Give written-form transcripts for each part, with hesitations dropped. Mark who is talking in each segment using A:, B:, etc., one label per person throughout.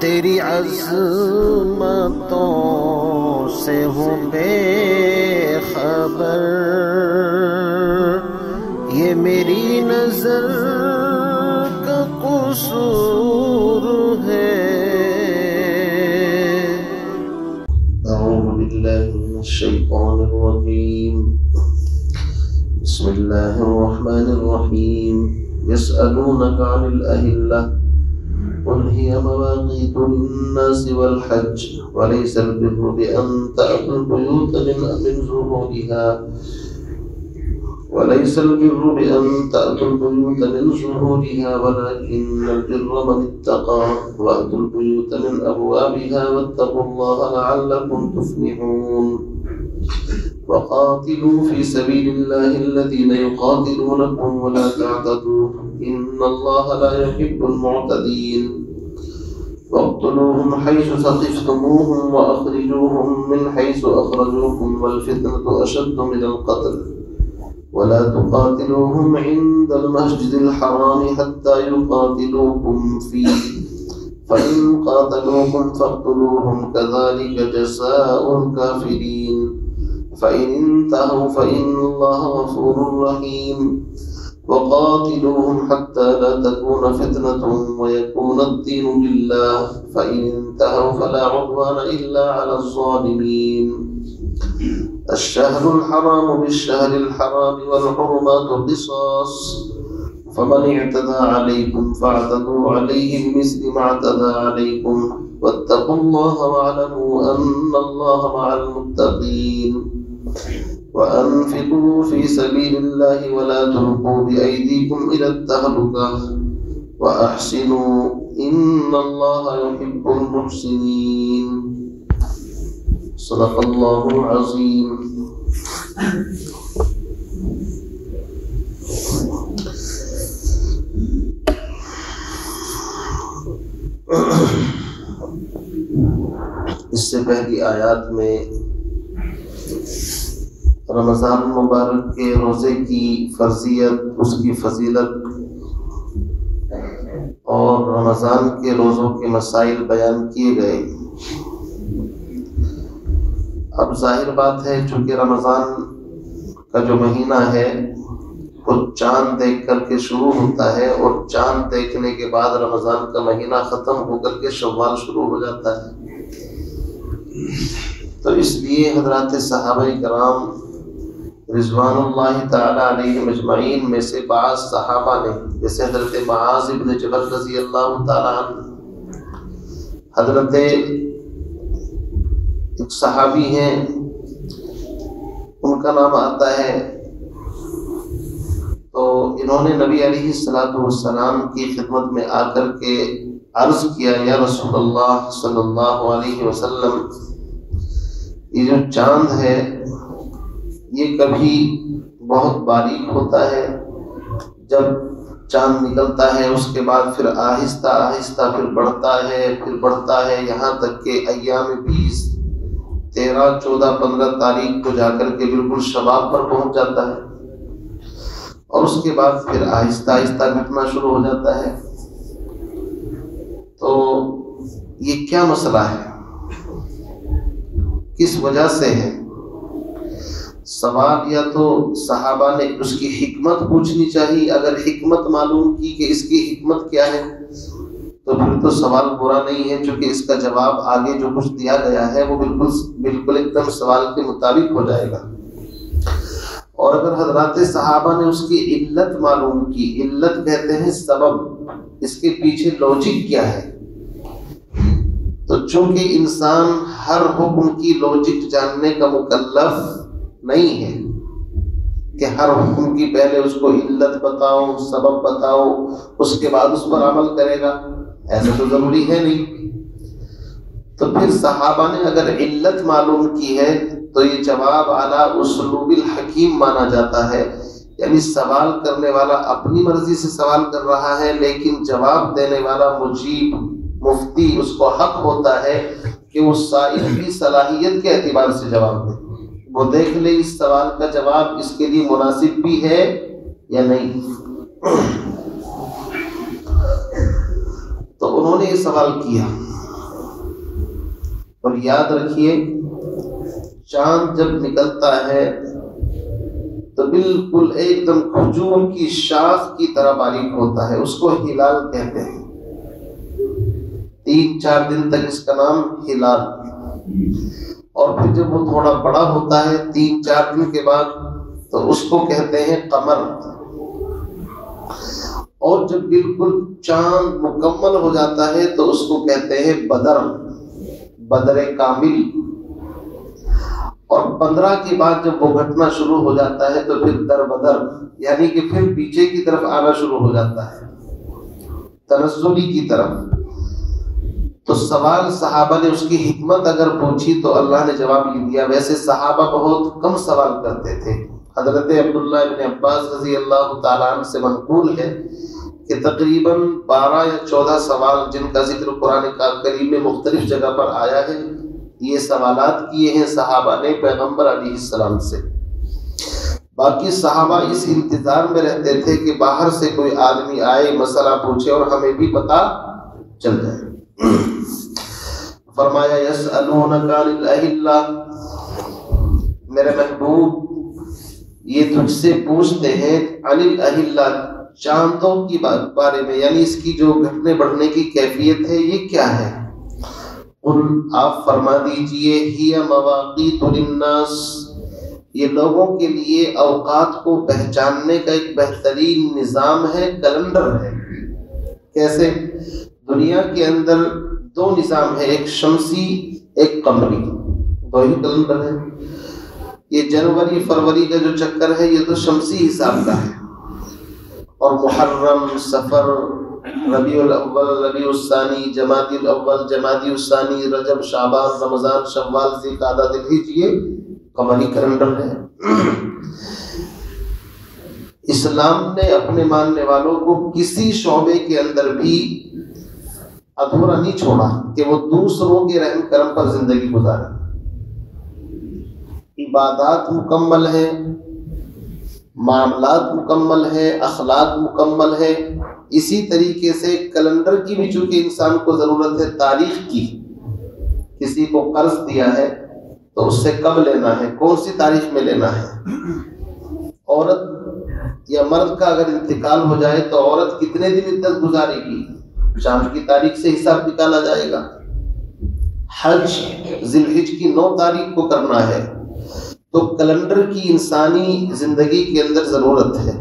A: تیری عظمتوں سے ہوں بے خبر، یہ میری نظر کا قصور ہے۔ اعوذ باللہ من الشیطان الرجیم، بسم اللہ الرحمن الرحیم۔ یسألونک عن الأہلة قل هي مواقيت للناس والحج وليس البر بأن تأتوا البيوت من ظهورها ولكن البر من اتقى وأتوا البيوت من أبوابها واتقوا الله لعلكم تفلحون وقاتلوا في سبيل الله الذين يقاتلونكم ولا تعتدوا إن الله لا يحب المعتدين واقتلوهم حيث ثقفتموهم وأخرجوهم من حيث أخرجوكم والفتنة أشد من القتل ولا تقاتلوهم عند المسجد الحرام حتى يقاتلوكم فيه فإن قاتلوكم فاقتلوهم كذلك جزاء الكافرين فإن انتهوا فإن الله غفور رحيم وقاتلوهم حتى لا تكون فتنة ويكون الدين لله فإن انتهوا فلا عدوان إلا على الظالمين الشهر الحرام بالشهر الحرام والحرمات قصاص فمن اعتدى عليكم فاعتدوا عليه بمثل ما اعتدى عليكم واتقوا الله واعلموا أن الله مع المتقين وأنفقوا في سبيل الله ولا تلقوا بأيديكم إلى التهلكة وأحسنوا إن الله يحب المحسنين صدق الله العظيم۔ اس سے پہلی آیات میں رمضان المبارک کے روزے کی فرضیت، اس کی فضیلت اور رمضان کے روزوں کے مسائل بیان کیے گئے۔ اب ظاہر بات ہے چونکہ رمضان کا جو مہینہ ہے وہ چاند دیکھ کر کے شروع ہوتا ہے اور چاند دیکھنے کے بعد رمضان کا مہینہ ختم ہو کر کے شوال شروع ہو جاتا ہے، تو اس لیے حضرات صحابہ کرام رضوان اللہ تعالی علیہم اجمعین میں سے بعض صحابہ نے، جیسے حضرت معاذ بن جبل رضی اللہ تعالی عنہ، حضرت ایک صحابی ہیں ان کا نام آتا ہے، تو انہوں نے نبی علیہ السلام کی خدمت میں آ کر کے عرض کیا، یا رسول اللہ صلی اللہ علیہ وسلم، یہ جو چاند ہے یہ کبھی بہت باریک ہوتا ہے، جب چاند نکلتا ہے اس کے بعد پھر آہستہ آہستہ پھر بڑھتا ہے یہاں تک کہ ایام 20، 13، 14، 15 تاریخ کو جا کر کے بالکل شباب پر پہنچ جاتا ہے اور اس کے بعد پھر آہستہ آہستہ گھٹنا شروع ہو جاتا ہے۔ تو یہ کیا مسئلہ ہے، کس وجہ سے ہے؟ سوال یا تو صحابہ نے اس کی حکمت پوچھنی چاہیے، اگر حکمت معلوم کی کہ اس کی حکمت کیا ہے تو پھر تو سوال برا نہیں ہے، چونکہ اس کا جواب آگے جو کچھ دیا گیا ہے وہ بالکل ایک دم سوال کے مطابق ہو جائے گا۔ اور اگر حضرات صحابہ نے اس کی علت معلوم کی، علت کہتے ہیں سبب، اس کے پیچھے لوجک کیا ہے، تو چونکہ انسان ہر حکم کی لوجک جاننے کا مکلف نہیں ہے کہ ہر حکم کی پہلے اس کو علت بتاؤ، سبب بتاؤ، اس کے بعد اس پر عمل کرے گا، ایسا تو ضروری ہے نہیں۔ تو پھر صحابہ نے اگر علت معلوم کی ہے تو یہ جواب اعلیٰ اسلوب الحکیم مانا جاتا ہے، یعنی سوال کرنے والا اپنی مرضی سے سوال کر رہا ہے، لیکن جواب دینے والا مجیب مفتی اس کو حق ہوتا ہے کہ وہ سائل کی صلاحیت کے اعتبار سے جواب دے، وہ دیکھ لے اس سوال کا جواب اس کے لیے مناسب بھی ہے یا نہیں۔ تو انہوں نے یہ سوال کیا اور یاد رکھیے چاند جب نکلتا ہے تو بالکل ایک دم کھجور کی شاخ کی طرح باریک ہوتا ہے، اس کو ہلال کہتے ہیں۔ 3-4 دن تک اس کا نام ہلال، اور پھر جب وہ تھوڑا بڑا ہوتا ہے 3-4 دن کے بعد تو اس کو کہتے ہیں قمر، اور جب بالکل چاند مکمل ہو جاتا ہے تو اس کو کہتے ہیں بدر، بدر کامل۔ اور 15 کے بعد جب وہ گھٹنا شروع ہو جاتا ہے تو پھر در بدر، یعنی کہ پھر پیچھے کی طرف آنا شروع ہو جاتا ہے، تنزلی کی طرف۔ تو سوال صحابہ نے اس کی حکمت اگر پوچھی تو اللہ نے جواب یہ دیا۔ ویسے صحابہ بہت کم سوال کرتے تھے، حضرت عبداللہ ابن عباس رضی اللہ تعالیٰ عنہ سے منقول ہے کہ تقریباً 12 یا 14 سوال جن کا ذکر قرآن کریم میں مختلف جگہ پر آیا ہے، یہ سوالات کیے ہیں صحابہ نے پیغمبر علیہ السلام سے۔ باقی صحابہ اس انتظار میں رہتے تھے کہ باہر سے کوئی آدمی آئے، مسئلہ پوچھے اور ہمیں بھی پتہ چل جائے۔ فرمایا یسألونک عن الأہلہ، میرے محبوب یہ تجھ سے پوچھتے ہیں عن الأہلہ، چاندوں کی بارے میں، یعنی اس کی جو گھٹنے بڑھنے کی کیفیت ہے یہ کیا ہے؟ قل، آپ فرما دیجئے، ہی مواقیت للناس، یہ لوگوں کے لیے اوقات کو پہچاننے کا ایک بہترین نظام ہے، کیلنڈر ہے۔ کیسے؟ دنیا کے اندر 2 نظام ہے، ایک شمسی ایک قمری، 2 ہی کیلنڈر ہے۔ یہ جنوری فروری کا جو چکر ہے یہ تو شمسی حساب کا ہے، اور محرم، سفر، ربیع الاول، ربیع الثانی، جمادی الاول، جمادی الثانی، رجب، شعبان، رمضان، شوال، ذوالقعدہ، ذوالحجہ، یہ قمری کیلنڈر ہے۔ اسلام نے اپنے ماننے والوں کو کسی شعبے کے اندر بھی ادھورا نہیں چھوڑا کہ وہ دوسروں کے رحم کرم پر زندگی گزارے۔ عبادات مکمل ہیں، معاملات مکمل ہیں، اخلاق مکمل ہے۔ اسی طریقے سے کیلنڈر کی بھی چونکہ انسان کو ضرورت ہے، تاریخ کی، کسی کو قرض دیا ہے تو اس سے کب لینا ہے، کون سی تاریخ میں لینا ہے۔ عورت یا مرد کا اگر انتقال ہو جائے تو عورت کتنے دن عدت گزارے گی، چاند کی تاریخ سے حساب نکالا جائے گا۔ حج ذی الحجہ کی 9 تاریخ کو کرنا ہے، تو کیلنڈر کی انسانی زندگی کے اندر ضرورت ہے۔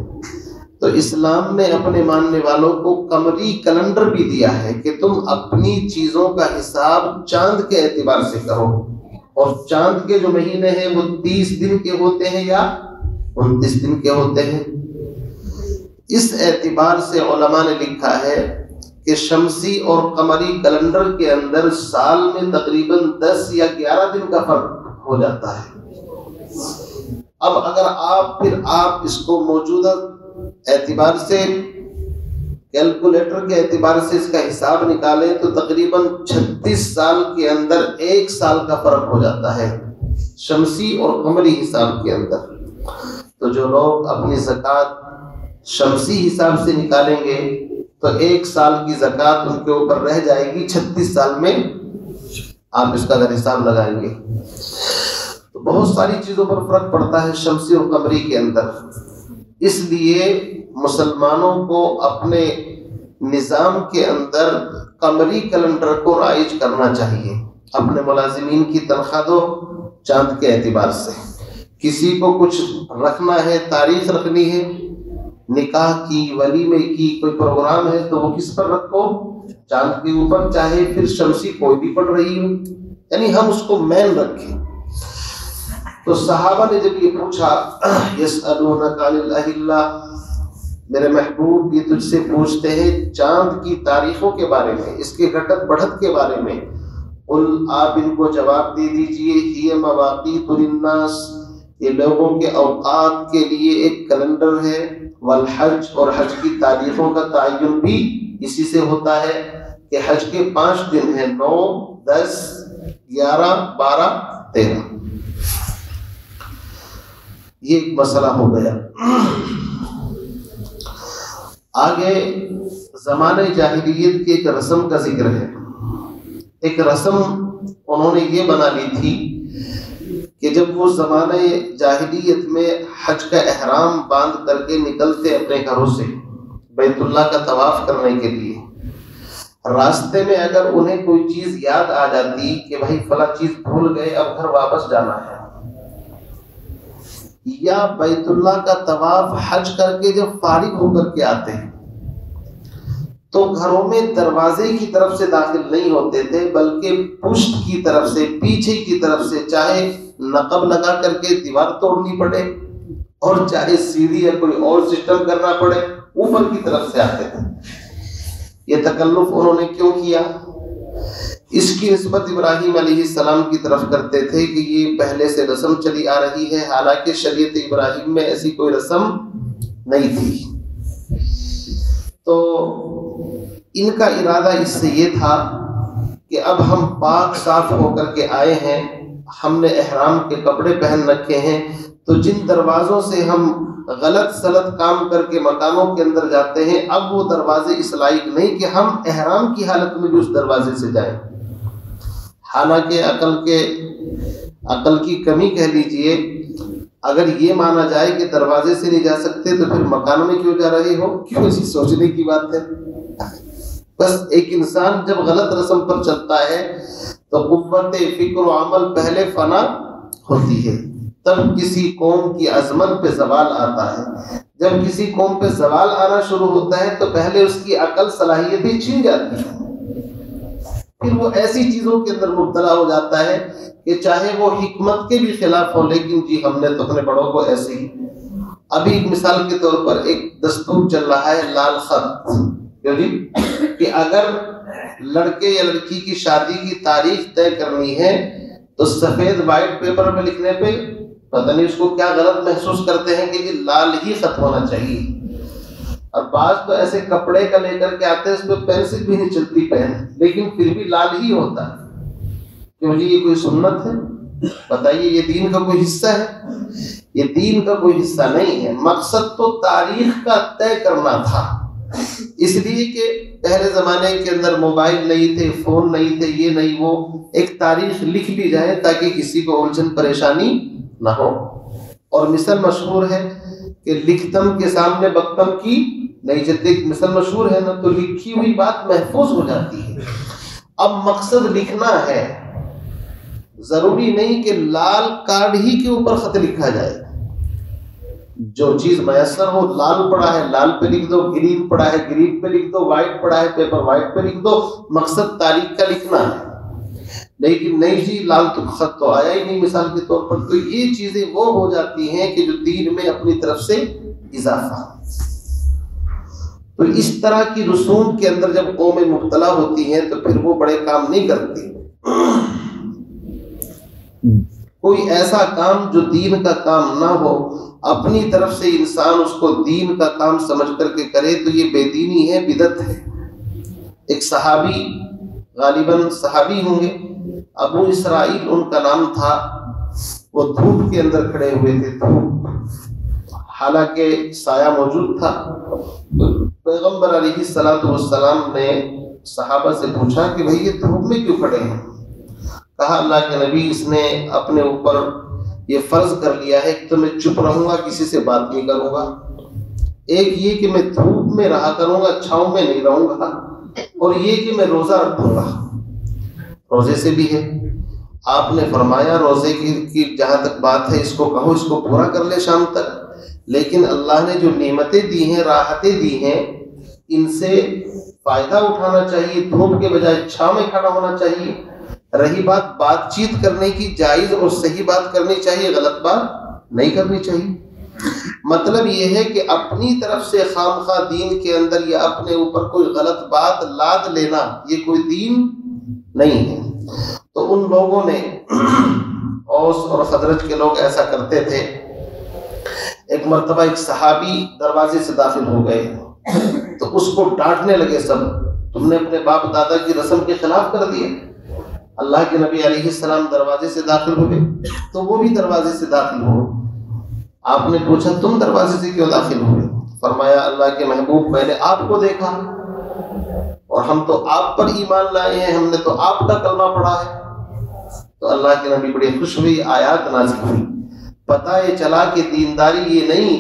A: تو اسلام نے اپنے ماننے والوں کو قمری کیلنڈر بھی دیا ہے کہ تم اپنی چیزوں کا حساب چاند کے اعتبار سے کرو، اور چاند کے جو مہینے ہیں وہ 30 دن کے ہوتے ہیں یا 29 دن کے ہوتے ہیں۔ اس اعتبار سے علماء نے لکھا ہے کہ شمسی اور قمری کیلنڈر کے اندر سال میں تقریباً 10 یا 11 دن کا فرق ہو جاتا ہے۔ اب اگر آپ اس کو موجودہ اعتبار سے، کیلکولیٹر کے اعتبار سے اس کا حساب نکالیں تو تقریباً 36 سال کے اندر 1 سال کا فرق ہو جاتا ہے شمسی اور قمری حساب کے اندر۔ تو جو لوگ اپنی زکوٰۃ شمسی حساب سے نکالیں گے تو 1 سال کی زکوٰۃ ان کے اوپر رہ جائے گی، 36 سال میں آپ اس کا اگر حساب لگائیں گے تو بہت ساری چیزوں پر فرق پڑتا ہے شمسی اور قمری کے اندر۔ اس لیے مسلمانوں کو اپنے نظام کے اندر قمری کیلنڈر کو رائج کرنا چاہیے۔ اپنے ملازمین کی تنخواہ دو چاند کے اعتبار سے، کسی کو کچھ رکھنا ہے، تاریخ رکھنی ہے، نکاح کی، ولیمے کی، کوئی پروگرام ہے تو وہ کس پر رکھو؟ چاند کے اوپر، چاہے پھر شمسی کوئی بھی پڑ رہی ہو، یعنی ہم اس کو مین رکھیں۔ تو صحابہ نے جب یہ پوچھا یسألونک عن الأہلہ، میرے محبوب یہ تجھ سے پوچھتے ہیں چاند کی تاریخوں کے بارے میں، اس کے گھٹت بڑھت کے بارے میں، قل، آپ ان کو جواب دے دیجئے، ہی مواقیت للناس، یہ لوگوں کے اوقات کے لیے ایک کیلنڈر ہے، والحج، اور حج کی تاریخوں کا تعین بھی اسی سے ہوتا ہے کہ حج کے 5 دن ہیں، 9، 10، 11، 12، 13۔ یہ ایک مسئلہ ہو گیا۔ آگے زمانہ جاہلیت کی ایک رسم کا ذکر ہے۔ ایک رسم انہوں نے یہ بنا لی تھی کہ جب وہ زمانہ جاہلیت میں حج کا احرام باندھ کر کے نکلتے اپنے گھروں سے بیت اللہ کا طواف کرنے کے لیے، راستے میں اگر انہیں کوئی چیز یاد آ جاتی کہ بھائی فلاں چیز بھول گئے، اب گھر واپس جانا ہے، یا بیت اللہ کا طواف حج کر کے جب فارغ ہو کر کے آتے ہیں تو گھروں میں دروازے کی طرف سے داخل نہیں ہوتے تھے، بلکہ پشت کی طرف سے، پیچھے کی طرف سے، چاہے نقب لگا کر کے دیوار توڑنی پڑے اور چاہے سیڑھی یا کوئی اور سسٹم کرنا پڑے، اوپر کی طرف سے آتے تھے۔ یہ تکلف انہوں نے کیوں کیا؟ اس کی نسبت ابراہیم علیہ السلام کی طرف کرتے تھے کہ یہ پہلے سے رسم چلی آ رہی ہے، حالانکہ شریعت ابراہیم میں ایسی کوئی رسم نہیں تھی۔ تو ان کا ارادہ اس سے یہ تھا کہ اب ہم پاک صاف ہو کر کے آئے ہیں، ہم نے احرام کے کپڑے پہن رکھے ہیں، تو جن دروازوں سے ہم غلط سلط کام کر کے مکانوں کے اندر جاتے ہیں، اب وہ دروازے اس لائق نہیں کہ ہم احرام کی حالت میں بھی اس دروازے سے جائیں۔ حالانکہ عقل کی کمی کہہ لیجئے، اگر یہ مانا جائے کہ دروازے سے نہیں جا سکتے تو پھر مکان میں کیوں جا رہے ہو؟ کیوں؟ اسی سوچنے کی بات ہے۔ بس ایک انسان جب غلط رسم پر چلتا ہے تو قوت فکر و عمل پہلے فنا ہوتی ہے، تب کسی قوم کی عظمت پہ زوال آتا ہے۔ جب کسی قوم پہ زوال آنا شروع ہوتا ہے تو پہلے اس کی عقل صلاحیتیں چھن جاتی ہیں، پھر وہ ایسی چیزوں کے اندر مبتلا ہو جاتا ہے کہ چاہے وہ حکمت کے بھی خلاف ہو، لیکن جی ہم نے تو اپنے بڑوں کو ایسے ہی۔ ابھی ایک مثال کے طور پر ایک دستور چل رہا ہے لال خط، کہ اگر لڑکے یا لڑکی کی شادی کی تاریخ طے کرنی ہے تو سفید وائٹ پیپر پہ لکھنے پہ پتہ نہیں اس کو کیا غلط محسوس کرتے ہیں کہ یہ لال ہی خط ہونا چاہیے، اور بعض تو ایسے کپڑے کا لے کر کے آتے ہیں اس پہ پینسل بھی نہیں چلتی پین، لیکن پھر بھی لال ہی ہوتا ہے۔ کیوں جی یہ کوئی سنت ہے؟ بتائیے یہ دین کا کوئی حصہ ہے؟ یہ دین کا کوئی حصہ نہیں ہے۔ مقصد تو تاریخ کا طے کرنا تھا، اس لیے کہ پہلے زمانے کے اندر موبائل نہیں تھے، فون نہیں تھے، یہ نہیں وہ، ایک تاریخ لکھ لی جائے تاکہ کسی کو الجھن پریشانی نہ ہو۔ اور مثل مشہور ہے کہ لکھتم کے سامنے بکتم کی نہیں چلتی، مثل مشہور ہے نا، تو لکھی ہوئی بات محفوظ ہو جاتی ہے۔ اب مقصد لکھنا ہے، ضروری نہیں کہ لال کارڈ ہی کے اوپر خط لکھا جائے، جو چیز میسر ہو، لال پڑا ہے لال پہ لکھ دو، گرین پڑا ہے گرین پہ لکھ دو، وائٹ پڑا ہے پیپر وائٹ پہ لکھ دو، مقصد تاریخ کا لکھنا ہے۔ لیکن نہیں جی لال تو خط تو آیا ہی نہیں مثال کے طور پر، تو یہ چیزیں وہ ہو جاتی ہیں کہ جو دین میں اپنی طرف سے اضافہ۔ تو اس طرح کی رسوم کے اندر جب قومیں مبتلا ہوتی ہیں تو پھر وہ بڑے کام نہیں کرتی۔ کوئی ایسا کام جو دین کا کام نہ ہو، اپنی طرف سے انسان اس کو دین کا کام سمجھ کر کے کرے تو یہ بے دینی ہے، بدعت ہے۔ ایک صحابی، غالباً صحابی ہوں گے، ابو اسرائیل ان کا نام تھا، وہ دھوپ کے اندر کھڑے ہوئے تھے، دھوپ، حالانکہ سایہ موجود تھا۔ پیغمبر علیہ السلام نے صحابہ سے پوچھا کہ بھئی یہ دھوپ میں کیوں کھڑے ہیں؟ کہا اللہ کے نبی اس نے اپنے اوپر یہ فرض کر لیا ہے کہ تو میں چپ رہوں گا، کسی سے بات نہیں کروں گا، ایک یہ کہ میں دھوپ میں رہا کروں گا، چھاؤں میں نہیں رہوں گا، اور یہ کہ میں روزہ رکھوں گا۔ روزے سے بھی ہے، آپ نے فرمایا روزے کی جہاں تک بات ہے اس کو کہو، اس کو پورا کر لے شام تک، لیکن اللہ نے جو نعمتیں دی ہیں، راحتیں دی ہیں، ان سے فائدہ اٹھانا چاہیے، دھوپ کے بجائے چھاؤں میں کھڑا ہونا چاہیے۔ رہی بات چیت کرنے کی، جائز اور صحیح بات کرنی چاہیے، غلط بات نہیں کرنی چاہیے۔ مطلب یہ ہے کہ اپنی طرف سے خام خواہ دین کے اندر یا اپنے اوپر کوئی غلط بات لاد لینا یہ کوئی دین نہیں ہے۔ تو ان لوگوں نے، اوس اور خزرج کے لوگ ایسا کرتے تھے۔ ایک مرتبہ ایک صحابی دروازے سے داخل ہو گئے تو اس کو ڈانٹنے لگے سب، تم نے اپنے باپ دادا کی رسم کے خلاف کر دیا۔ اللہ کے نبی علیہ السلام دروازے سے داخل ہوئے تو وہ بھی دروازے سے داخل ہوئے۔ آپ نے پوچھا تم دروازے سے کیوں داخل ہوئے؟ فرمایا اللہ کے محبوب میں نے آپ کو دیکھا اور ہم تو آپ پر ایمان لائے ہیں، ہم نے تو آپ کا کلمہ پڑھا ہے، تو اللہ کے نبی بڑے خوش ہوئی، آیات نازل ہوئی، پتہ یہ چلا کہ دینداری یہ نہیں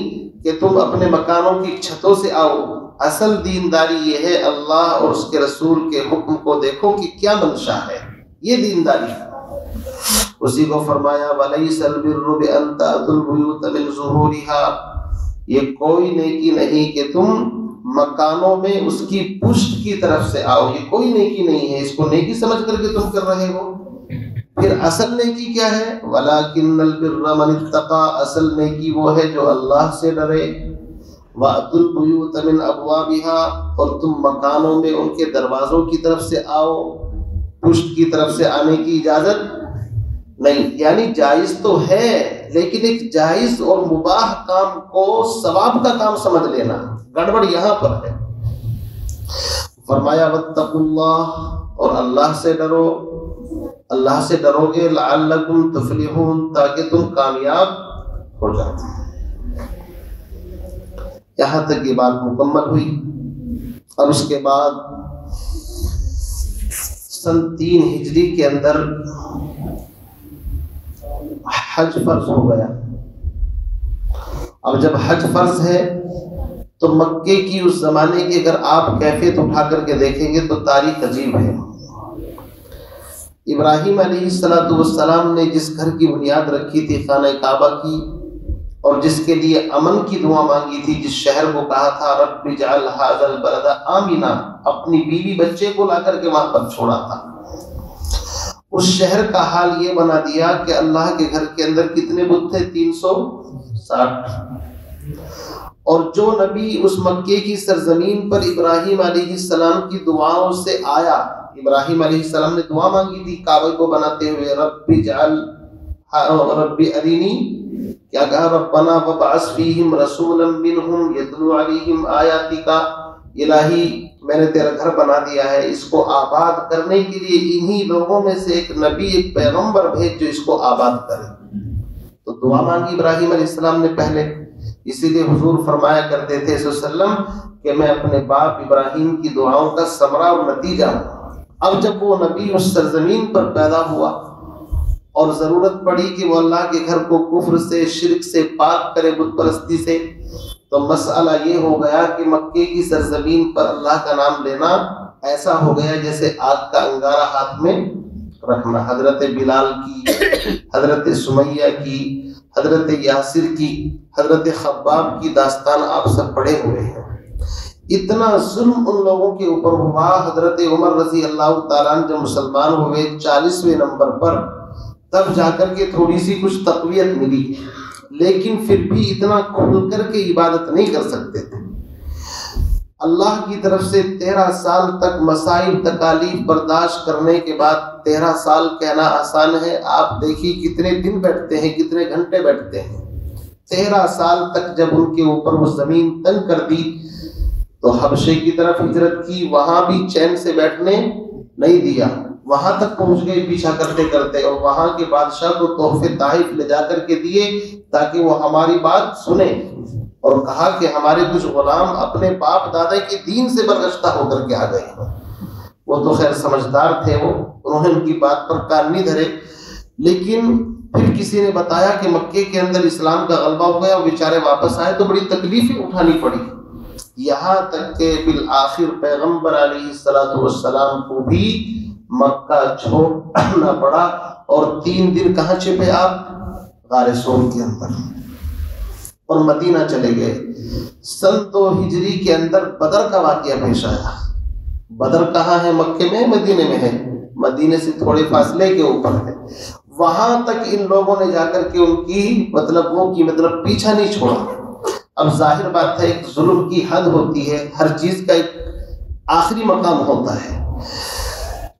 A: کہ تم اپنے مکانوں کی چھتوں سے آؤ، اصل دینداری یہ ہے اللہ اور اس کے رسول کے حکم کو دیکھو کہ کیا منشا ہے، یہ دینداری ہے۔ اسی کو فرمایا وَلَيْسَ الْبِرُّ بِأَن تَأْتُوا الْبُيُوتَ مِن ظُهُورِهَا، یہ کوئی نیکی نہیں کہ تم مکانوں میں اس کی پشت کی طرف سے آؤ، یہ کوئی نیکی نہیں ہے، اس کو نیکی سمجھ کر کے تم کر رہے ہو۔ پھر اصل نیکی کیا ہے؟ وَلَٰكِنَّ الْبِرَّ مَنِ اتَّقَىٰ، اصل نیکی وہ ہے جو اللہ سے ڈرے۔ وَأْتُوا الْبُيُوتَ مِنْ أَبْوَابِهَا، اور تم مکانوں میں ان کے دروازوں کی طرف سے آؤ، پشت کی طرف سے آنے کی اجازت نہیں، یعنی جائز تو ہے لیکن ایک جائز اور مباح کام کو ثواب کا کام سمجھ لینا، گڑبڑ یہاں پر ہے۔ فرمایا واتقوا اللہ، اور اللہ سے ڈرو، اللہ سے ڈرو گے لعلکم تفلحون، تاکہ تم کامیاب ہو جاؤ۔ یہاں تک یہ بات مکمل ہوئی، اور اس کے بعد سن 3 ہجری کے اندر حج فرض ہو گیا۔ اب جب حج فرض ہے تو مکے کی اس زمانے کی اگر آپ کیفیت اٹھا کر کے دیکھیں گے تو تاریخ عجیب ہے۔ ابراہیم علیہ السلام نے جس گھر کی بنیاد رکھی تھی خانہ کعبہ کی، اور جس کے لیے امن کی دعا مانگی تھی، جس شہر کو کہا تھا رب اجعل ھذا البلد آمنا، اپنی بیوی بچے کو لا کر کے وہاں پر چھوڑا تھا، اس شہر کا حال یہ بنا دیا کہ اللہ کے گھر کے اندر کتنے بت تھے؟ 360۔ اور جو نبی اس مکے کی سرزمین پر ابراہیم علیہ السلام کی دعاؤں سے آیا، ابراہیم علیہ السلام نے دعا مانگی تھی کعبے کو بناتے ہوئے، رب اجعل رب ارینی، کیا کہا؟ ربنا وابعث فیہم رسولا منہم یتلو علیہم آیاتک، الہی میں نے تیرا گھر بنا دیا ہے، اس کو آباد کرنے کے لیے انہی لوگوں میں سے ایک نبی، ایک پیغمبر بھیج جو اس کو آباد کرے۔ تو دعا مانگی ابراہیم علیہ السلام نے پہلے، اسی لیے حضور فرمایا کرتے تھے صلی اللہ علیہ وسلم کہ میں اپنے باپ ابراہیم کی دعاؤں کا ثمرہ اور نتیجہ ہوں۔ اب جب وہ نبی اس سرزمین پر پیدا ہوا اور ضرورت پڑی کہ وہ اللہ کے گھر کو کفر سے، شرک سے پاک کرے، بت پرستی سے، تو مسئلہ یہ ہو گیا کہ مکے کی سرزمین پر اللہ کا نام لینا ایسا ہو گیا جیسے آگ کا انگارہ ہاتھ میں رکھنا۔ حضرت بلال کی، حضرت سمیہ کی، حضرت یاسر کی، حضرت خباب کی داستان آپ سب پڑھے ہوئے ہیں۔ اتنا ظلم ان لوگوں کے اوپر ہوا، حضرت عمر رضی اللہ تعالیٰ عنہ جب مسلمان ہوئے 40ویں نمبر پر، تب جا کر کے تھوڑی سی کچھ تقویت ملی، لیکن پھر بھی اتنا کھل کر کے عبادت نہیں کر سکتے تھے۔ اللہ کی طرف سے 13 سال تک مسائل تکالیف برداشت کرنے کے بعد، 13 سال کہنا آسان ہے، آپ دیکھیے کتنے دن بیٹھتے ہیں، کتنے گھنٹے بیٹھتے ہیں۔ 13 سال تک جب ان کے اوپر وہ زمین تنگ کر دی تو حبشے کی طرف ہجرت کی، وہاں بھی چین سے بیٹھنے نہیں دیا، وہاں تک پہنچ گئے پیچھا کرتے کرتے، اور وہاں کے بادشاہ کو تحفے طائف لے جا کر کے دیے تاکہ وہ ہماری بات سنیں، اور کہا کہ ہمارے کچھ غلام اپنے باپ دادا کے دین سے برگشتہ ہو کر کے آ گئے ہیں۔ وہ تو خیر سمجھدار تھے، وہ انہوں نے ان کی بات پر کان نہیں دھرے، لیکن پھر کسی نے بتایا کہ مکے کے اندر اسلام کا غلبہ ہو گیا، وہ بیچارے واپس آئے تو بڑی تکلیفیں اٹھانی پڑی، یہاں تک کہ بالآخر پیغمبر علیہ السلام کو بھی مکہ چھوڑنا پڑا، اور 3 دن کہاں چھپے آپ؟ غار سور کے اندر، اور مدینہ چلے گئے۔ سن 2 ہجری کے اندر بدر کا واقعہ پیش آیا۔ بدر کہاں ہے؟ مکے میں، مدینے میں ہے، مدینے سے تھوڑے فاصلے کے اوپر ہے۔ وہاں تک ان لوگوں نے جا کر کے ان کی مطلب پیچھا نہیں چھوڑا۔ اب ظاہر بات ہے، ایک ظلم کی حد ہوتی ہے، ہر چیز کا ایک آخری مقام ہوتا ہے۔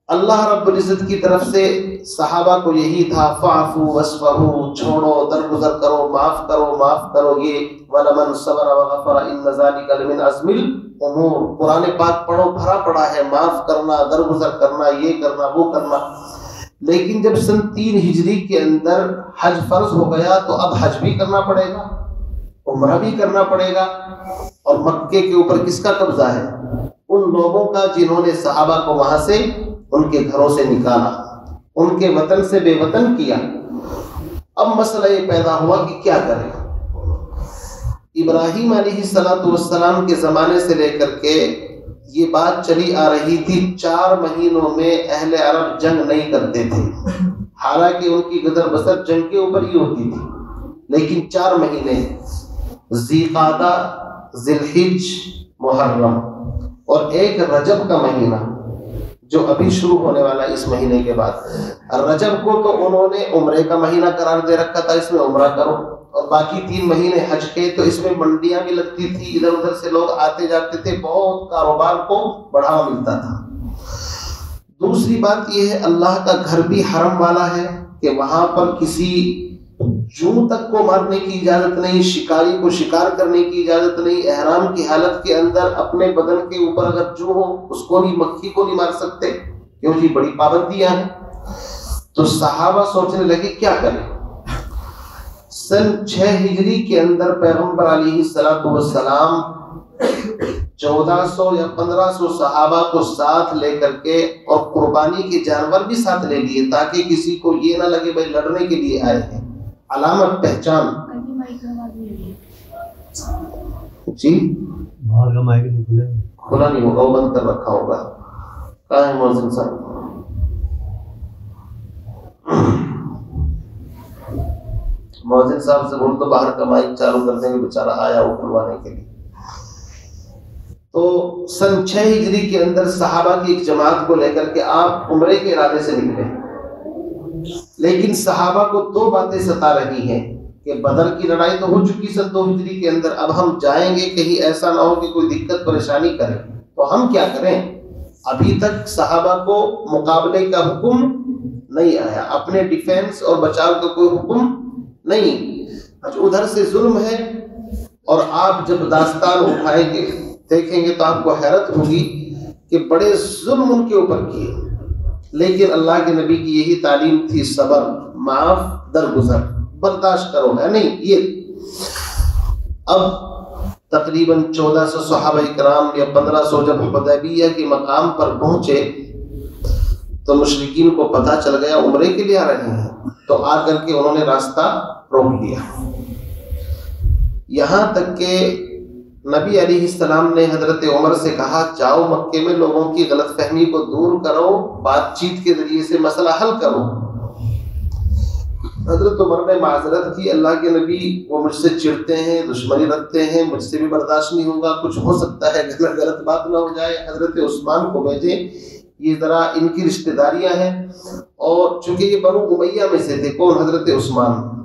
A: اللہ رب العزت کی طرف سے صحابہ کو یہی تھا، فاعفوا واصفحوا، چھوڑو، درگزر کرو، معاف کرو، یہ وَلَمَنْ صَبَرَ وَغَفَرَ إِنَّ ذَلِكَ لَمِنْ عَزْمِ الْأُمُورِ، قرآن پاک پڑھو، بھرا پڑا ہے معاف کرنا، درگزر کرنا، یہ کرنا، وہ کرنا۔ لیکن جب سن 3 ہجری کے اندر حج فرض ہو گیا تو اب حج بھی کرنا پڑے گا، عمرہ بھی کرنا پڑے گا، اور مکے کے اوپر کس کا قبضہ ہے؟ ان لوگوں کا جنہوں نے صحابہ کو وہاں سے، ان کے گھروں سے نکالا، ان کے وطن سے بے وطن کیا۔ اب مسئلہ یہ پیدا ہوا کہ کیا کریں۔ ابراہیم علیہ السلام کے زمانے سے لے کر کے یہ بات چلی آ رہی تھی 4 مہینوں میں اہل عرب جنگ نہیں کرتے تھے، حالانکہ ان کی گزر بسر جنگ کے اوپر ہی ہوتی تھی، لیکن 4 مہینے ذی قعدہ، ذی الحج، محرم اور ایک رجب کا مہینہ جو ابھی شروع ہونے والا ہے اس مہینے کے بعد۔ رجب کو تو انہوں نے عمرے کا مہینہ قرار دے رکھا تھا، اس میں عمرہ کرو، اور باقی 3 مہینے حج کے، تو اس میں منڈیاں بھی لگتی تھی، ادھر ادھر سے لوگ آتے جاتے تھے، بہت کاروبار کو بڑھاوا ملتا تھا۔ دوسری بات یہ ہے اللہ کا گھر بھی حرم والا ہے کہ وہاں پر کسی جوں تک کو مارنے کی اجازت نہیں، شکاری کو شکار کرنے کی اجازت نہیں، احرام کی حالت کے اندر اپنے بدن کے اوپر اگر جو ہو اس کو نہیں، مکھی کو نہیں مار سکتے، کیوں جی بڑی پابندیاں ہیں۔ تو صحابہ سوچنے لگے کیا کریں۔ سن 6 ہجری کے اندر پیغمبر علیہ السلام 1400 یا 1500 صحابہ کو ساتھ لے کر کے اور قربانی کے جانور بھی ساتھ لے لیے، تاکہ کسی کو یہ نہ لگے بھائی لڑنے کے لیے آئے ہیں، علامت پہچان۔ جی
B: باہر کا مائک نہیں
A: کھلا نہیں ہوگا، وہ بند کر رکھا ہوگا۔ کہاں ہے مؤذن صاحب؟ مؤذن صاحب سے بول تو باہر کا مائک چالو کر دیں گے، بیچارہ آیا وہ کھلوانے کے لیے۔ تو سن 6 ہجری کے اندر صحابہ کی ایک جماعت کو لے کر کے آپ عمرے کے ارادے سے نکلے، لیکن صحابہ کو 2 باتیں ستا رہی ہیں کہ بدر کی لڑائی تو ہو چکی سن 2 ہجری کے اندر، اب ہم جائیں گے کہیں ایسا نہ ہو کہ کوئی دقت پریشانی کرے، تو ہم کیا کریں؟ ابھی تک صحابہ کو مقابلے کا حکم نہیں آیا، اپنے ڈیفینس اور بچاؤ کا کوئی حکم نہیں، ادھر سے ظلم ہے، اور آپ جب داستان اٹھائیں گے دیکھیں گے تو آپ کو حیرت ہوگی کہ بڑے ظلم ان کے اوپر کیے، لیکن اللہ کے نبی کی یہی تعلیم تھی، صبر، معاف، درگزر، برداشت کرو، ہے نہیں یہ۔ اب تقریباً 1400 صحابہ کرام یا 1500 جب حدیبیہ کے مقام پر پہنچے تو مشرکین کو پتہ چل گیا عمرے کے لیے آ رہے ہیں، تو آ کر کے انہوں نے راستہ روک دیا، یہاں تک کہ نبی علیہ السلام نے حضرت عمر سے کہا جاؤ مکے میں لوگوں کی غلط فہمی کو دور کرو، بات چیت کے ذریعے سے مسئلہ حل کرو۔ حضرت عمر نے معذرت کی، اللہ کے نبی وہ مجھ سے چڑھتے ہیں، دشمنی رکھتے ہیں، مجھ سے بھی برداشت نہیں ہوگا، کچھ ہو سکتا ہے غلط بات نہ ہو جائے، حضرت عثمان کو بھیجیں، یہ ذرا ان کی رشتہ داریاں ہیں، اور چونکہ یہ بنو امیہ میں سے تھے، کون؟ حضرت عثمان،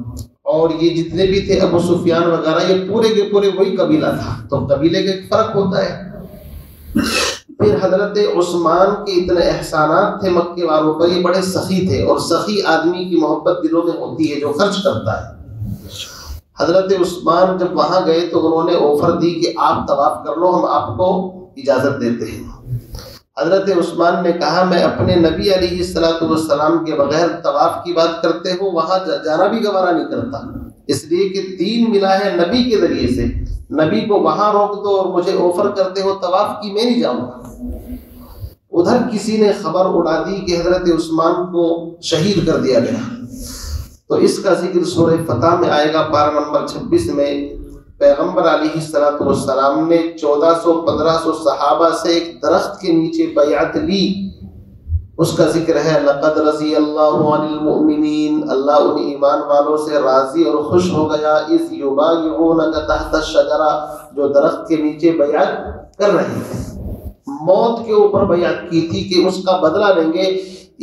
A: اور یہ جتنے بھی تھے ابو سفیان وغیرہ، یہ پورے کے پورے وہی قبیلہ تھا، تو قبیلے کا ایک فرق ہوتا ہے۔ پھر حضرت عثمان کے اتنے احسانات تھے مکے والوں پر، یہ بڑے سخی تھے، اور سخی آدمی کی محبت دلوں میں ہوتی ہے جو خرچ کرتا ہے۔ حضرت عثمان جب وہاں گئے تو انہوں نے آفر دی کہ آپ طواف کر لو، ہم آپ کو اجازت دیتے ہیں۔ حضرت عثمان نے کہا میں اپنے نبی علیہ السلام کے بغیر طواف کی بات کرتے ہو، وہاں جانا بھی گوارا نہیں کرتا، اس لیے کہ دین ملا ہے نبی کے ذریعے سے، نبی کو وہاں روک دو اور مجھے آفر کرتے ہو طواف کی، میں نہیں جاؤں گا۔ ادھر کسی نے خبر اڑا دی کہ حضرت عثمان کو شہید کر دیا گیا، تو اس کا ذکر سورہ فتح میں آئے گا، پارہ نمبر 26 میں۔ پیغمبر علیہ السلام نے 1400-1500 صحابہ سے ایک درخت کے نیچے بیعت لی، اس کا ذکر ہے لقد رضی اللہ عن المؤمنین، اللہ ان ایمان والوں سے راضی اور خوش ہو گیا، اذ یبایعونک تحت الشجرہ، جو درخت کے نیچے بیعت کر رہے تھے، موت کے اوپر بیعت کی تھی کہ اس کا بدلہ لیں گے۔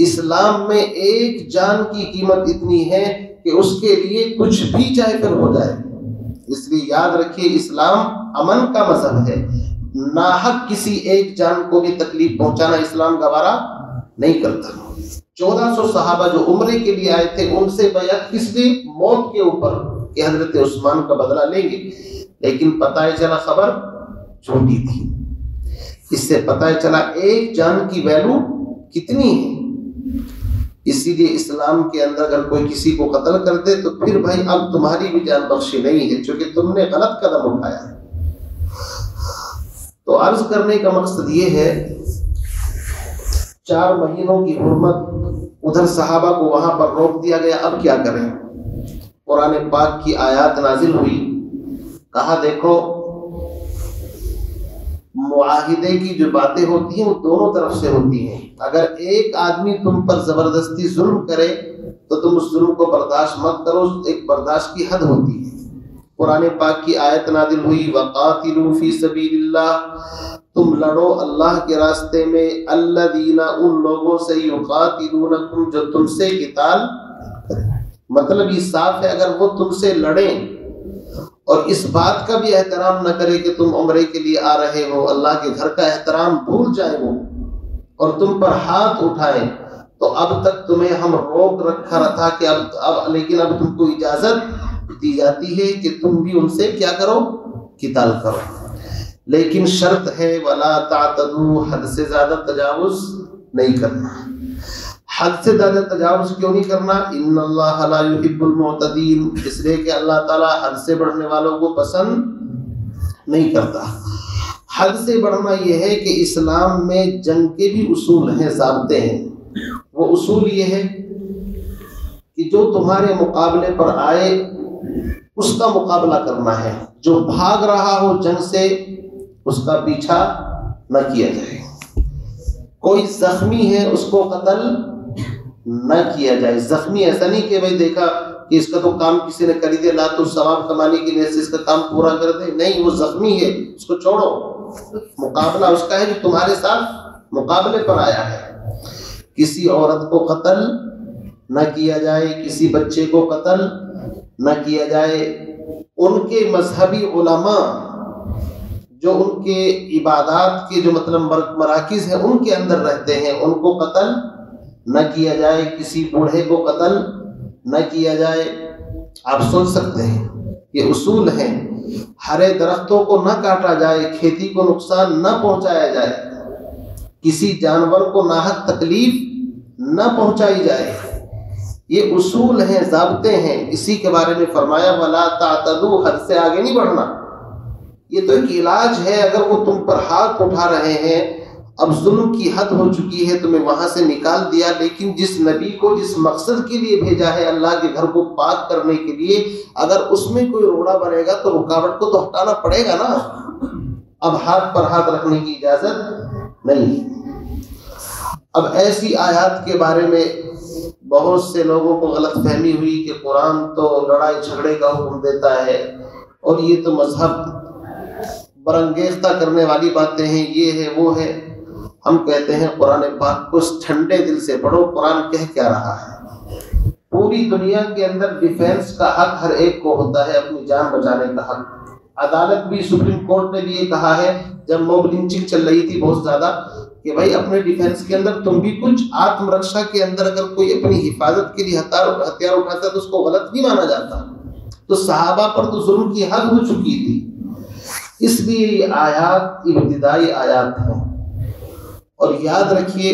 A: اسلام میں ایک جان کی قیمت اتنی ہے کہ اس کے لیے کچھ بھی چاہے پھر ہو جائے، اس لیے یاد رکھیے اسلام امن کا مذہب ہے، ناحق کسی ایک جان کو بھی تکلیف پہنچانا اسلام گوارا نہیں کرتا۔ 1400 صحابہ جو عمرے کے لیے آئے تھے ان سے بیعت کس لیے؟ موت کے اوپر، کہ حضرت عثمان کا بدلہ لیں گے، لیکن پتہ چلا خبر جھوٹی تھی۔ اس سے پتہ چلا ایک جان کی ویلو کتنی ہے۔ اسی لیے اسلام کے اندر اگر کوئی کسی کو قتل کر دے تو پھر بھائی اب تمہاری بھی جان بخشی نہیں ہے، چونکہ تم نے غلط قدم اٹھایا ہے۔ تو عرض کرنے کا مقصد یہ ہے 4 مہینوں کی حرمت ادھر صحابہ کو وہاں پر روک دیا گیا، اب کیا کریں؟ قرآن پاک کی آیات نازل ہوئی، کہا دیکھو معاہدے کی جو باتیں ہوتی ہیں وہ دونوں طرف سے ہوتی ہیں، اگر ایک آدمی تم پر زبردستی ظلم کرے تو تم اس ظلم کو برداشت مت کرو، ایک برداشت کی حد ہوتی ہے۔ قرآن پاک کی آیت نازل ہوئی وَقَاتِلُوا فِي سَبِيلِ اللَّهِ، تم لڑو اللہ کے راستے میں، الَّذِينَ ان لوگوں سے يُقَاتِلُونَكُمْ جو تم سے قتال کریں، مطلب یہ صاف ہے اگر وہ تم سے لڑیں اور اس بات کا بھی احترام نہ کرے کہ تم عمرے کے لیے آ رہے ہو، اللہ کے گھر کا احترام بھول جائیں وہ اور تم پر ہاتھ اٹھائیں، تو اب تک تمہیں ہم روک رکھا تھا کہ لیکن اب تم کو اجازت دی جاتی ہے کہ تم بھی ان سے کیا کرو؟ قتال کرو، لیکن شرط ہے وَلَا تَعْتَدُوا، حد سے زیادہ تجاوز نہیں کرنا۔ حد سے زیادہ تجاوز کیوں نہیں کرنا؟ ان اللہ لا يحب المعتدین، اس لیے کہ اللہ تعالیٰ حد سے بڑھنے والوں کو پسند نہیں کرتا۔ حد سے بڑھنا یہ ہے کہ اسلام میں جنگ کے بھی اصول ہیں، ضابطے ہیں۔ وہ اصول یہ ہے کہ جو تمہارے مقابلے پر آئے اس کا مقابلہ کرنا ہے، جو بھاگ رہا ہو جنگ سے اس کا پیچھا نہ کیا جائے، کوئی زخمی ہے اس کو قتل نہ کیا جائے۔ زخمی ایسا نہیں کہ بھائی دیکھا کہ اس کا تو کام کسی نے کر دیا، لا تو ثواب کمانے کی نیت سے اس کا کام پورا کر دے، نہیں، وہ زخمی ہے اس کو چھوڑو، مقابلہ اس کا ہے جو تمہارے ساتھ مقابلے پر آیا ہے۔ کسی عورت کو قتل نہ کیا جائے، کسی بچے کو قتل نہ کیا جائے۔ ان کے مذہبی علماء جو ان کے عبادات کے جو مطلب مراکز ہیں ان کے اندر رہتے ہیں، ان کو قتل نہ کیا جائے، کسی بوڑھے کو قتل نہ کیا جائے۔ آپ سن سکتے ہیں یہ اصول ہیں۔ ہرے درختوں کو نہ کاٹا جائے، کھیتی کو نقصان نہ پہنچایا جائے، کسی جانور کو ناحق تکلیف نہ پہنچائی جائے، یہ اصول ہیں، ضابطے ہیں۔ اسی کے بارے میں فرمایا وَلَا تَعْتَدُوا، حد سے آگے نہیں بڑھنا۔ یہ تو ایک علاج ہے، اگر وہ تم پر ہاتھ اٹھا رہے ہیں، اب ظلم کی حد ہو چکی ہے، تمہیں وہاں سے نکال دیا، لیکن جس نبی کو جس مقصد کے لیے بھیجا ہے اللہ کے گھر کو پاک کرنے کے لیے، اگر اس میں کوئی روڑا بنے گا تو رکاوٹ کو تو ہٹانا پڑے گا نا۔ اب ہاتھ پر ہاتھ رکھنے کی اجازت نہیں۔ اب ایسی آیات کے بارے میں بہت سے لوگوں کو غلط فہمی ہوئی کہ قرآن تو لڑائی جھگڑے کا حکم دیتا ہے اور یہ تو مذہب برانگیختہ کرنے والی باتیں ہیں، یہ ہے وہ ہے۔ ہم کہتے ہیں قرآن پاک کو ٹھنڈے دل سے پڑھو، قرآن کہہ کیا رہا ہے۔ پوری دنیا کے اندر ڈیفینس کا حق ہر ایک کو ہوتا ہے، اپنی جان بچانے کا حق۔ عدالت بھی، سپریم کورٹ نے بھی یہ کہا ہے جب موب لنچنگ چل رہی تھی بہت زیادہ، کہ بھائی اپنے ڈیفینس کے اندر تم بھی کچھ آتم رکشا کے اندر اگر کوئی اپنی حفاظت کے لیے ہتھیار اٹھاتا ہے تو اس کو غلط نہیں مانا جاتا۔ تو صحابہ پر تو ظلم کی حد ہو چکی تھی، اس لیے یہ آیات ابتدائی آیات ہیں۔ اور یاد رکھیے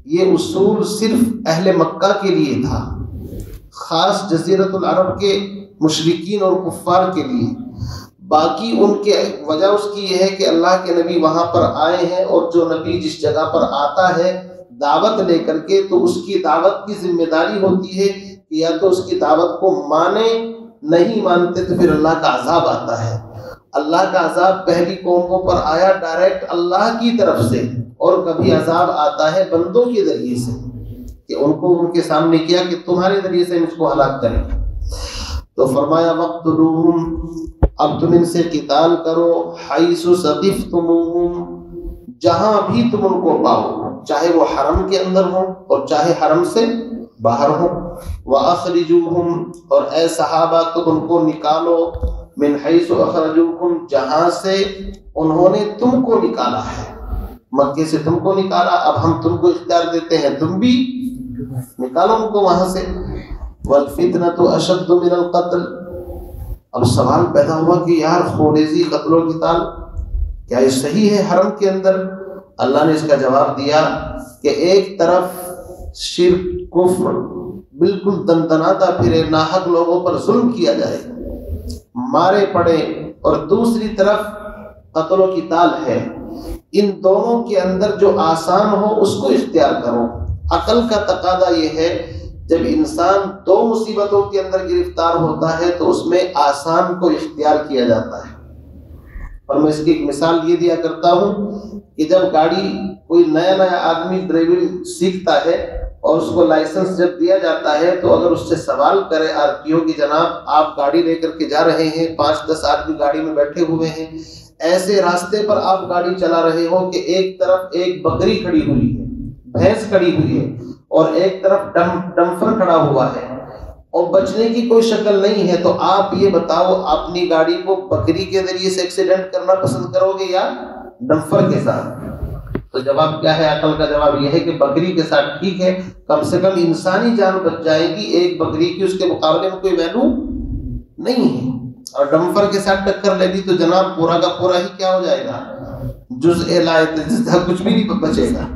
A: یہ اصول صرف اہل مکہ کے لیے تھا، خاص جزیرۃ العرب کے مشرکین اور کفار کے لیے۔ باقی ان کے وجہ اس کی یہ ہے کہ اللہ کے نبی وہاں پر آئے ہیں، اور جو نبی جس جگہ پر آتا ہے دعوت لے کر کے، تو اس کی دعوت کی ذمہ داری ہوتی ہے کہ یا تو اس کی دعوت کو مانے، نہیں مانتے تو پھر اللہ کا عذاب آتا ہے۔ اللہ کا عذاب پہلی قوموں پر آیا ڈائریکٹ اللہ کی طرف سے، اور کبھی عذاب آتا ہے بندوں کے ذریعے سے، کہ ان کو ان کے سامنے کیا کہ تمہارے ذریعے سے اس کو ہلاک کریں۔ تو فرمایا وَاقْتُلُوهُمْ، اب تم ان سے قتال کرو، حَيْثُ ثَقِفْتُمُوهُمْ، جہاں بھی تم ان کو پاؤ، چاہے وہ حرم کے اندر ہوں اور چاہے حرم سے باہر ہوں۔ وَأَخْرِجُوهُمْ، اور اے صحابہ تم ان کو نکالو، من حیث اخرجوکم، جہاں سے انہوں نے تم کو نکالا ہے، مکے سے تم کو نکالا، اب ہم تم کو اختیار دیتے ہیں تم بھی نکالو ان کو وہاں سے۔ والفتنة اشد من القتل، اب سوال پیدا ہوا کہ یار خوریزی، قتل و قتال، کیا یہ صحیح ہے حرم کے اندر؟ اللہ نے اس کا جواب دیا کہ ایک طرف شرک کفر بالکل دندناتا پھرے، ناحق لوگوں پر ظلم کیا جائے، مارے پڑے، اور دوسری طرف قتل و قتال ہے۔ ان دونوں کے اندر جو آسان ہو اس کو اختیار کرو۔ عقل کا تقاضا یہ ہے جب انسان دو مصیبتوں کے اندر گرفتار ہوتا ہے تو اس میں آسان کو اختیار کیا جاتا ہے. اور میں اس کی ایک مثال یہ دیا کرتا ہوں کہ جب گاڑی کوئی نیا آدمی ڈرائیونگ سیکھتا ہے اور اس کو لائسنس جب دیا جاتا ہے تو اگر اس سے سوال کرے RTO کہ جناب آپ گاڑی لے کر کے جا رہے ہیں, 5-10 آدمی گاڑی میں بیٹھے ہوئے ہیں, ایسے راستے پر آپ گاڑی چلا رہے ہو کہ ایک طرف ایک بکری کھڑی ہوئی ہے, بھینس کھڑی ہوئی ہے, اور ایک طرف ڈمفر کھڑا ہوا ہے اور بچنے کی کوئی شکل نہیں ہے, تو آپ یہ بتاؤ اپنی گاڑی کو بکری کے ذریعے سے ایکسیڈنٹ کرنا پسند کرو گے یا ڈمفر کے ساتھ؟ تو جواب کیا ہے؟ عقل کا جواب یہ ہے کہ بکری کے ساتھ ٹھیک ہے, کم سے کم انسانی جان بچ جائے گی, ایک بکری کی اس کے مقابلے میں کوئی ویلو نہیں ہے. اور ڈمفر کے ساتھ ٹکر لے گی تو جناب پورا کا پورا ہی کیا ہو جائے گا, جزء لا یتجزا, کچھ بھی نہیں بچے گا.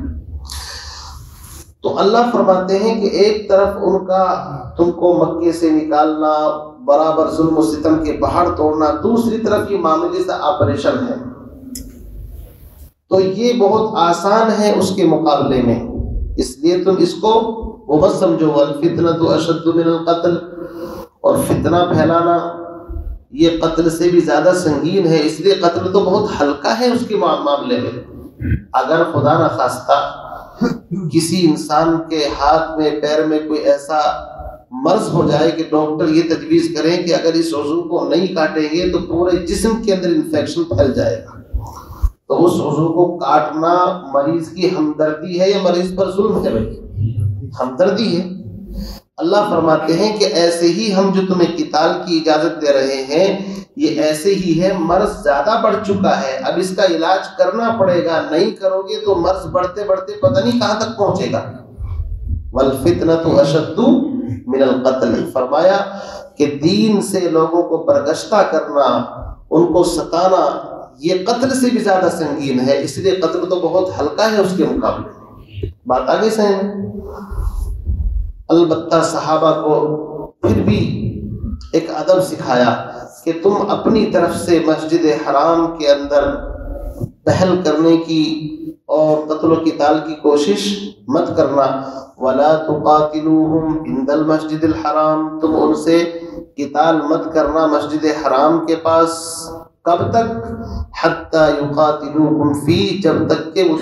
A: تو اللہ فرماتے ہیں کہ ایک طرف ان کا تم کو مکے سے نکالنا, برابر ظلم و ستم کے پہاڑ توڑنا, دوسری طرف یہ معمولی سا آپریشن ہے. تو یہ بہت آسان ہے اس کے مقابلے میں, اس لیے تم اس کو وہ مت سمجھو. والفتنۃ اشد من القتل, اور فتنہ پھیلانا یہ قتل سے بھی زیادہ سنگین ہے, اس لیے قتل تو بہت ہلکا ہے اس کے معاملے میں. اگر خدا نہ خواستہ کسی انسان کے ہاتھ میں پیر میں کوئی ایسا مرض ہو جائے کہ ڈاکٹر یہ تجویز کریں کہ اگر اس عضو کو نہیں کاٹیں گے تو پورے جسم کے اندر انفیکشن پھیل جائے گا, تو اس عضو کو کاٹنا مریض کی ہمدردی ہے یا مریض پر ظلم ہے؟ بھائی ہمدردی ہے. اللہ فرماتے ہیں کہ ایسے ہی ہم جو تمہیں قتال کی اجازت دے رہے ہیں یہ ایسے ہی ہے, مرض زیادہ بڑھ چکا ہے, اب اس کا علاج کرنا پڑے گا, نہیں کرو گے تو مرض بڑھتے بڑھتے پتہ نہیں کہاں تک پہنچے گا. والفتنۃ اشد من القتل, فرمایا کہ دین سے لوگوں کو برگشتہ کرنا, ان کو ستانا, یہ قتل سے بھی زیادہ سنگین ہے, اس لیے قتل تو بہت ہلکا ہے اس کے مقابلے. بات آگے سے ہے. البتہ صحابہ کو پھر بھی ایک ادب سکھایا کہ تم اپنی طرف سے مسجد حرام کے اندر پہل کرنے کی اور قتل و قتال کی کوشش مت کرنا. ولا تقاتلوہم عند المسجد الحرام, تم ان سے قتال مت کرنا مسجد حرام کے پاس. کب تک؟ حتی یقاتلوکم فی, جب تک کہ وہ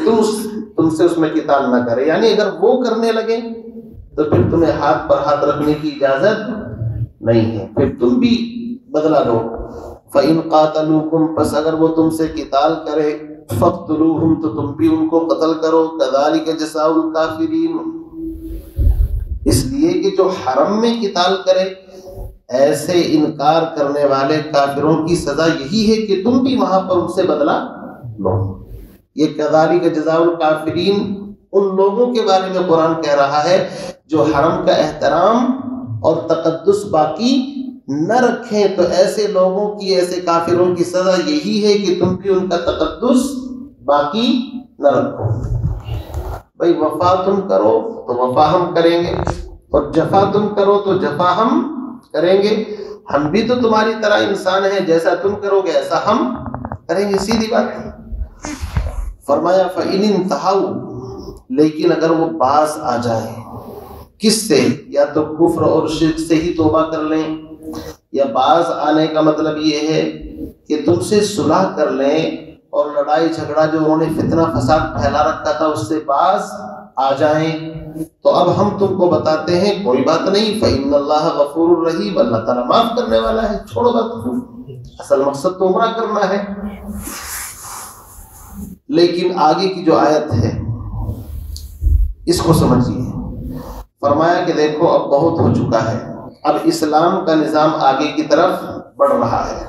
A: تم سے اس میں قتال نہ کرے. یعنی اگر وہ کرنے لگے تو پھر تمہیں ہاتھ پر ہاتھ رکھنے کی اجازت نہیں ہے, پھر تم بھی بدلہ لو. فَإِن قَاتَلُوكُمْ, پس اگر وہ تم سے قتال کرے, فَاقْتُلُوهُمْ, تو تم بھی ان کو قتل کرو. كَذَلِكَ جَزَاءُ الْكَافِرِينَ, اس لیے کہ جو حرم میں قتال کرے, ایسے انکار کرنے والے کافروں کی سزا یہی ہے کہ تم بھی وہاں پر ان سے بدلہ لو. یہ كَذَلِكَ جَزَاءُ الْكَافِرِينَ ان لوگوں کے بارے میں قرآن کہہ رہا ہے جو حرم کا احترام اور تقدس باقی نہ رکھیں, تو ایسے لوگوں کی, ایسے کافروں کی سزا یہی ہے کہ تم بھی ان کا تقدس باقی نہ رکھو. بھائی وفا تم کرو تو وفا ہم کریں گے, اور جفا تم کرو تو جفا ہم کریں گے. ہم بھی تو تمہاری طرح انسان ہیں, جیسا تم کرو گے ایسا ہم کریں گے, سیدھی بات ہے. فرمایا فَإِنِ انْتَهَوْا, لیکن اگر وہ باز آ جائیں, کس سے؟ یا تو کفر اور شرک سے ہی توبہ کر لیں, یا باز آنے کا مطلب یہ ہے کہ تم سے صلح کر لیں اور لڑائی جھگڑا جو انہوں نے فتنہ فساد پھیلا رکھا تھا اس سے باز آ جائیں, تو اب ہم تم کو بتاتے ہیں کوئی بات نہیں. فإن اللہ غفور رحیم, اللہ تعالیٰ معاف کرنے والا ہے, چھوڑو بات, اصل مقصد تو عمرہ کرنا ہے. لیکن آگے کی جو آیت ہے اس کو سمجھیے. فرمایا کہ دیکھو اب بہت ہو چکا ہے, اب اسلام کا نظام آگے کی طرف بڑھ رہا ہے,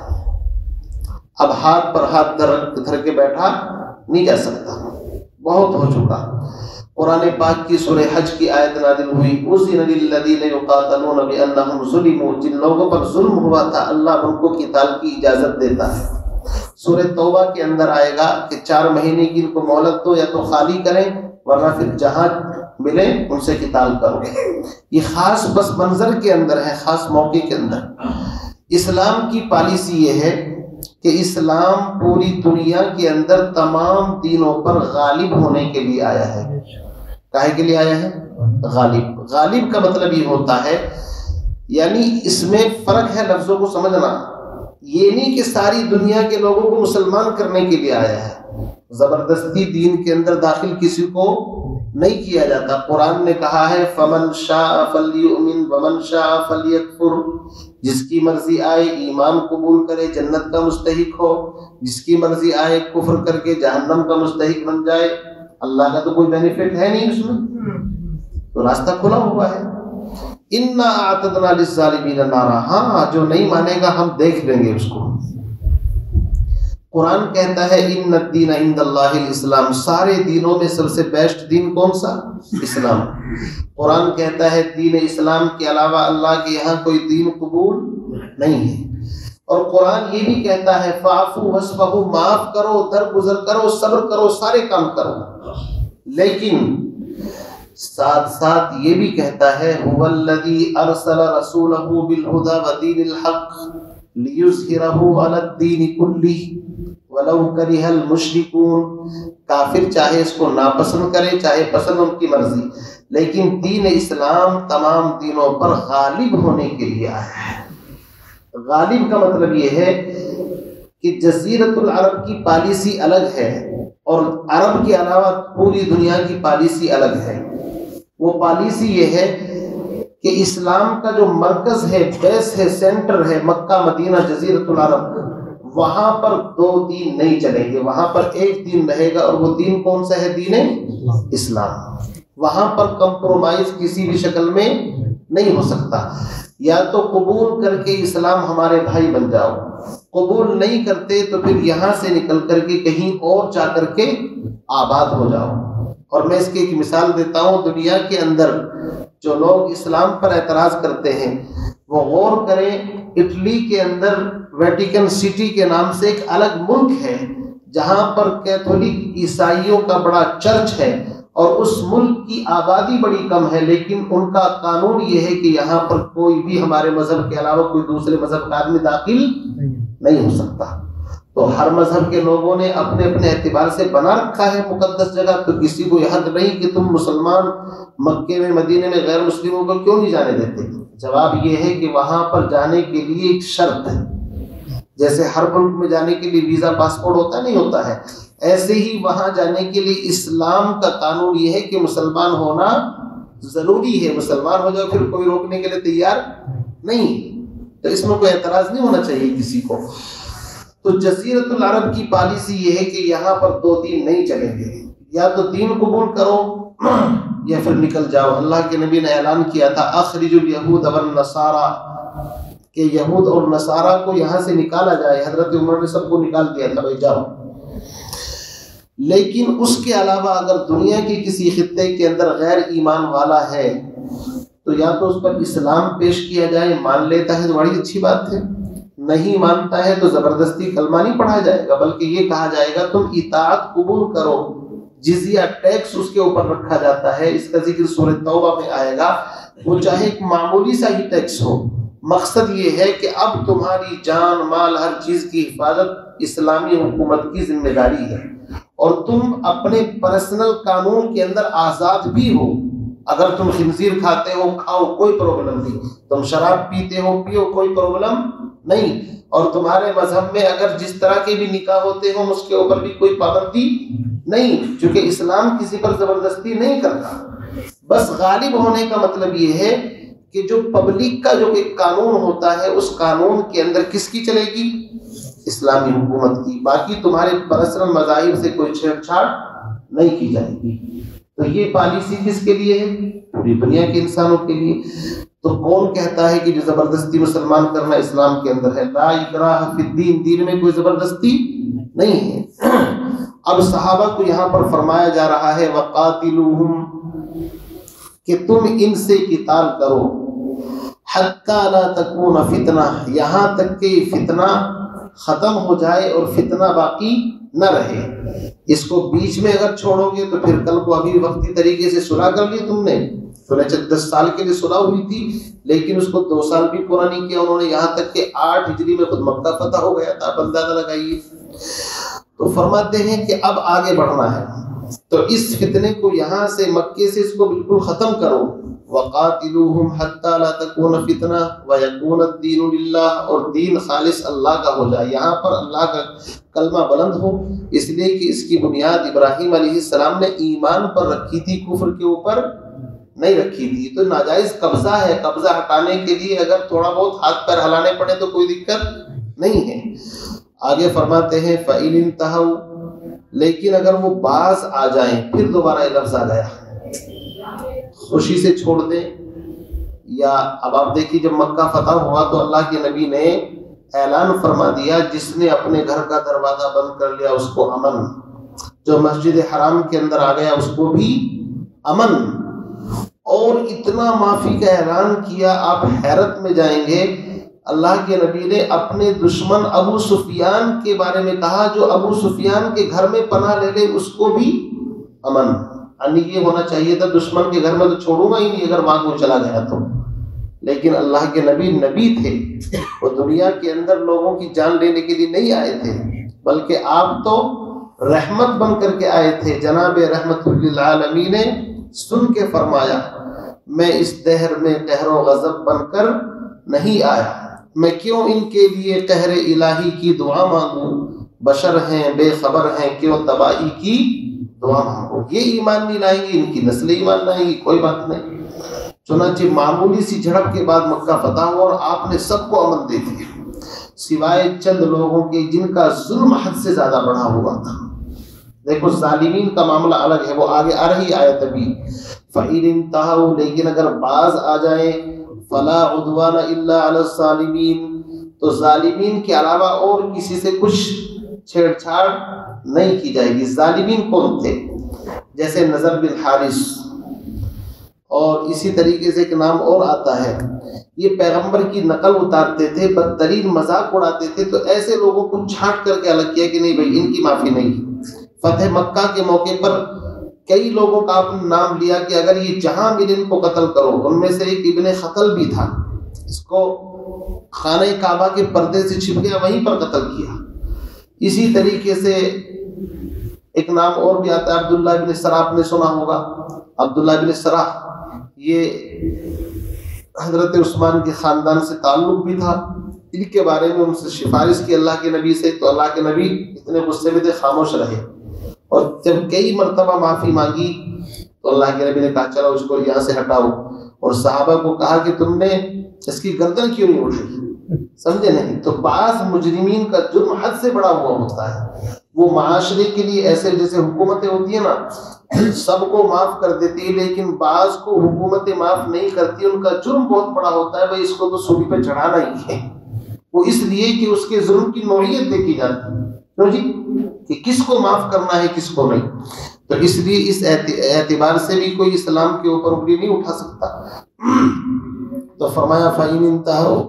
A: اب ہاتھ پر ہاتھ دھر کے بیٹھا نہیں جا سکتا, بہت ہو چکا. قرآن پاک کی سورہ حج کی آیت نازل ہوئی, اذن للذین یقاتلون بانہم ظلموا, جن لوگوں پر ظلم ہوا تھا اللہ ان کو قتال کی اجازت دیتا ہے. سورہ توبہ کے اندر آئے گا کہ 4 مہینے کی ان کو مہلت دو, یا تو خالی کریں ورنہ پھر جہاں ملے ان سے قتال کرو. یہ خاص پس منظر کے اندر ہے, خاص موقع کے اندر. اسلام کی پالیسی یہ ہے کہ اسلام پوری دنیا کے اندر تمام دینوں پر غالب ہونے کے لیے آیا ہے. کاہے کے لیے آیا ہے؟ غالب. غالب کا مطلب یہ ہوتا ہے، یعنی اس میں فرق ہے لفظوں کو سمجھنا. یہ نہیں کہ ساری دنیا کے لوگوں کو مسلمان کرنے کے لیے آیا ہے. زبردستی دین کے اندر داخل کسی کو نہیں کیا جاتا. قرآن نے کہا ہے فمن شاء فلیؤمن ومن شاء فلیکفر، جس کی مرضی آئے ایمان قبول کرے جنت کا مستحق ہو، جس کی مرضی آئے کفر کر کے جہنم کا مستحق بن جائے. اللہ کا تو کوئی بینیفٹ ہے نہیں اس میں، تو راستہ کھلا ہوا ہے. انا اعتدنا للظالمین نارا، ہاں جو نہیں مانے گا ہم دیکھ لیں گے اس کو. قرآن کہتا ہے ان الدین عند اللہ الاسلام، سارے دینوں میں سب سے بیسٹ دین کون سا؟ اسلام. قرآن کہتا ہے دین اسلام کے علاوہ اللہ کے یہاں کوئی دین قبول نہیں ہے. اور قرآن یہ بھی کہتا ہے فاعفوا واصفحوا، معاف کرو، درگزر کرو، صبر کرو، سارے کام کرو. لیکن ساتھ ساتھ یہ بھی کہتا ہے هو الذی ارسل رسولہ بالہدی ودین الحق لیظہرہ علی الدین کلہ ولو کرہ المشرکون. کافر چاہے اس کو ناپسند کرے چاہے پسند، ان کی مرضی، لیکن دین اسلام تمام دینوں پر غالب ہونے کے لیے آیا ہے. غالب کا مطلب یہ ہے کہ جزیرۃ العرب کی پالیسی الگ ہے اور عرب کے علاوہ پوری دنیا کی پالیسی الگ ہے. وہ پالیسی یہ ہے کہ اسلام کا جو مرکز ہے، بیس ہے، سینٹر ہے مکہ مدینہ جزیرۃ العرب، وہاں پر دو دین نہیں چلیں گے. وہاں پر ایک دین رہے گا اور وہ دین کون سا ہے؟ دین اسلام. وہاں پر کمپرومائز کسی بھی شکل میں نہیں ہو سکتا. یا تو قبول کر کے اسلام ہمارے بھائی بن جاؤ، قبول نہیں کرتے تو پھر یہاں سے نکل کر کے کہیں اور جا کر کے آباد ہو جاؤ. اور میں اس کی ایک مثال دیتا ہوں. دنیا کے اندر جو لوگ اسلام پر اعتراض کرتے ہیں وہ غور کریں، اٹلی کے اندر ویٹیکن سٹی کے نام سے ایک الگ ملک ہے جہاں پر کیتھولک عیسائیوں کا بڑا چرچ ہے اور اس ملک کی آبادی بڑی کم ہے، لیکن ان کا قانون یہ ہے کہ یہاں پر کوئی بھی ہمارے مذہب کے علاوہ کوئی دوسرے مذہب کا آدمی داخل نہیں ہو سکتا. تو ہر مذہب کے لوگوں نے اپنے اپنے اعتبار سے بنا رکھا ہے مقدس جگہ. تو کسی کو یہ حق نہیں کہ تم مسلمان مکے میں مدینے میں غیر مسلموں کو کیوں نہیں جانے دیتے. جواب یہ ہے کہ وہاں پر جانے کے لیے ایک شرط ہے. جیسے ہر ملک میں جانے کے لیے ویزا پاسپورٹ ہوتا نہیں ہوتا ہے، ایسے ہی وہاں جانے کے لیے اسلام کا قانون یہ ہے کہ مسلمان ہونا ضروری ہے. مسلمان ہو جاؤ پھر کوئی روکنے کے لیے تیار نہیں. تو اس میں کوئی اعتراض نہیں ہونا چاہیے کسی کو. تو جزیرۃ العرب کی پالیسی یہ ہے کہ یہاں پر دو دین نہیں چلیں گے، یا تو دین قبول کرو یا پھر نکل جاؤ. اللہ کے نبی نے اعلان کیا تھا اخرج الیہود والنصارى، کہ یہود اور نصارہ کو یہاں سے نکالا جائے. حضرت عمر نے سب کو نکال دیا تھا، بھائی جاؤ. لیکن اس کے علاوہ اگر دنیا کی کسی خطے کے اندر غیر ایمان والا ہے تو یا تو اس پر اسلام پیش کیا جائے، مان لیتا ہے تو بڑی اچھی بات ہے، نہیں مانتا ہے تو زبردستی کلمہ نہیں پڑھا جائے گا، بلکہ یہ کہا جائے گا تم اطاعت قبول کرو. جزیہ ٹیکس اس کے اوپر رکھا جاتا ہے، اس کا ذکر سورہ توبہ میں آئے گا. وہ چاہے ایک معمولی سا ہی ٹیکس ہو، مقصد یہ ہے کہ اب تمہاری جان مال ہر چیز کی حفاظت اسلامی حکومت کی ذمہ داری ہے، اور تم اپنے پرسنل قانون کے اندر آزاد بھی ہو. اگر تم خنزیر کھاتے ہو کھاؤ، کوئی پرابلم نہیں. تم شراب پیتے ہو پیو، کوئی پرابلم نہیں. اور تمہارے مذہب میں اگر جس طرح کے بھی نکاح ہوتے ہوں اس کے اوپر بھی کوئی پابندی نہیں، چونکہ اسلام کسی پر زبردستی نہیں کرتا. بس غالب ہونے کا مطلب یہ ہے کہ جو پبلک کا جو ایک قانون ہوتا ہے اس قانون کے اندر کس کی چلے گی؟ اسلامی حکومت کی. باقی تمہارے پرسنل مذاہب سے کوئی چھیڑ چھاڑ نہیں کی جائے گی. تو یہ پالیسی کس کے لیے ہے؟ پوری دنیا کے انسانوں کے لیے. تو کون کہتا ہے کہ جو زبردستی مسلمان کرنا اسلام کے اندر ہے؟ لا اکراہ فی الدین، دین میں کوئی زبردستی نہیں ہے. اب صحابہ کو یہاں پر فرمایا جا رہا ہے وقاتلوہم، کہ تم ان سے قتال کرو، حتی لا تکون فتنہ، یہاں تک کہ فتنہ ختم ہو جائے اور فتنہ باقی نہ رہے. اس کو بیچ میں اگر چھوڑو گے تو پھر کل کو ابھی وقتی طریقے سے صلح کر لی تم نے، 10 سال کے لیے صلح ہوئی تھی لیکن اس کو 2 سال بھی پورا نہیں کیا انہوں نے، یہاں تک کہ 8 ہجری میں خود مکہ فتح ہو گیا تھا. اب اندازہ لگائیے. تو فرماتے ہیں کہ اب آگے بڑھنا ہے. تو اس فتنے کو یہاں سے مکے سے اس کو بالکل ختم کرو. وَقَاتِلُوهُمْ حَتَّى لَا تَكُونَ فِتْنَةٌ وَيَكُونَ الدِّينُ لِلَّهِ، اور دین خالص اللہ کا ہو جائے، یہاں پر اللہ کا کلمہ بلند ہو. اس لیے کہ اس کی بنیاد ابراہیم علیہ السلام نے ایمان پر رکھی تھی، کفر کے اوپر نہیں رکھی تھی. تو ناجائز قبضہ ہے، قبضہ ہٹانے کے لیے اگر تھوڑا بہت ہاتھ پیر ہلانے پڑے تو کوئی دقت نہیں ہے. آگے فرماتے ہیں فَإِنِ انْتَهَوْا، لیکن اگر وہ باز آ جائیں، پھر دوبارہ یہ لفظ آ گیا، خوشی سے چھوڑ دیں. یا اب آپ دیکھیے جب مکہ فتح ہوا تو اللہ کے نبی نے اعلان فرما دیا جس نے اپنے گھر کا دروازہ بند کر لیا اس کو امن، جو مسجد حرام کے اندر آ گیا اس کو بھی امن. اور اتنا معافی کا اعلان کیا، آپ حیرت میں جائیں گے. اللہ کے نبی نے اپنے دشمن ابو سفیان کے بارے میں کہا، جو ابو سفیان کے گھر میں پناہ لے لے اس کو بھی امن. یعنی یہ ہونا چاہیے تھا دشمن کے گھر میں تو چھوڑوں گا ہی نہیں اگر وہاں کو چلا گیا تو. لیکن اللہ کے نبی تھے، وہ دنیا کے اندر لوگوں کی جان لینے کے لیے نہیں آئے تھے، بلکہ آپ تو رحمت بن کر کے آئے تھے. جناب رحمت للعالمین نے سن کے فرمایا میں اس دہر میں قہر و غضب بن کر نہیں آیا، میں کیوں ان کے لیے قہر الہی کی دعا مانگوں، بشر ہیں بے خبر ہیں کیوں تباہی کی دعا مانگو. یہ ایمان نہیں لائیں گی، ان کی نسل ایمان لائیں گی، کوئی بات نہیں. چنانچہ معمولی سی جھڑپ کے بعد مکہ فتح ہوا اور آپ نے سب کو امن دے دیا سوائے چند لوگوں کے جن کا ظلم حد سے زیادہ بڑھا ہوا تھا. دیکھو ظالمین کا معاملہ الگ ہے، وہ آگے آ رہی آیت ابھی. فَإِنِ انْتَهَوْا، لیکن اگر باز آ جائیں، فَلَا عُدْوَانَ إِلَّا عَلَى الظَّالِمِينَ، تو ظالمین کے علاوہ اور کسی سے کچھ چھیڑ چھاڑ نہیں کی جائے گی. ظالمین کون تھے؟ جیسے نضر بن حارث، اور اسی طریقے سے ایک نام اور آتا ہے. یہ پیغمبر کی نقل اتارتے تھے، بدترین مذاق اڑاتے تھے، تو ایسے لوگوں کو چھانٹ کر کے الگ کیا کہ نہیں بھائی ان کی معافی نہیں. فتح مکہ کے موقع پر کئی لوگوں کا آپ نے نام لیا کہ اگر یہ جہاں ملے ان کو قتل کرو. ان میں سے ایک ابن خطل بھی تھا، اس کو خانہ کعبہ کے پردے سے چھپ گیا، وہیں پر قتل کیا. اسی طریقے سے ایک نام اور بھی آتا ہے عبداللہ بن سرح، آپ نے سنا ہوگا. عبداللہ بن سرح یہ حضرت عثمان کے خاندان سے تعلق بھی تھا. ان کے بارے میں ان سے سفارش کی اللہ کے نبی سے، تو اللہ کے نبی اتنے غصے میں تھے خاموش رہے. اور جب کئی مرتبہ معافی مانگی تو اللہ کے نبی نے کہا چلو اس کو یہاں سے ہٹاؤ، اور صحابہ کو کہا کہ تم نے اس کی گردن کیوں نہیں اٹھائی، سمجھے نہیں. تو بعض مجرمین کا جرم حد سے بڑا ہوا ہوتا ہے. وہ معاشرے کے لیے ایسے جیسے حکومتیں ہوتی ہیں نا، سب کو معاف کر دیتی ہے، لیکن بعض کو حکومتیں معاف نہیں کرتی، ان کا جرم بہت بڑا ہوتا ہے. بھائی اس کو تو سولی پہ چڑھانا ہی ہے، وہ اس لیے کہ اس کے ظلم کی نوعیت دیکھی جاتی ہے. کیوں جی؟ کہ کس کو معاف کرنا ہے کس کو نہیں. تو اس لیے اس اعتبار سے بھی کوئی اسلام کے اوپر انگلی نہیں اٹھا سکتا. تو فرمایا فَإِنِ انْتَهَوْا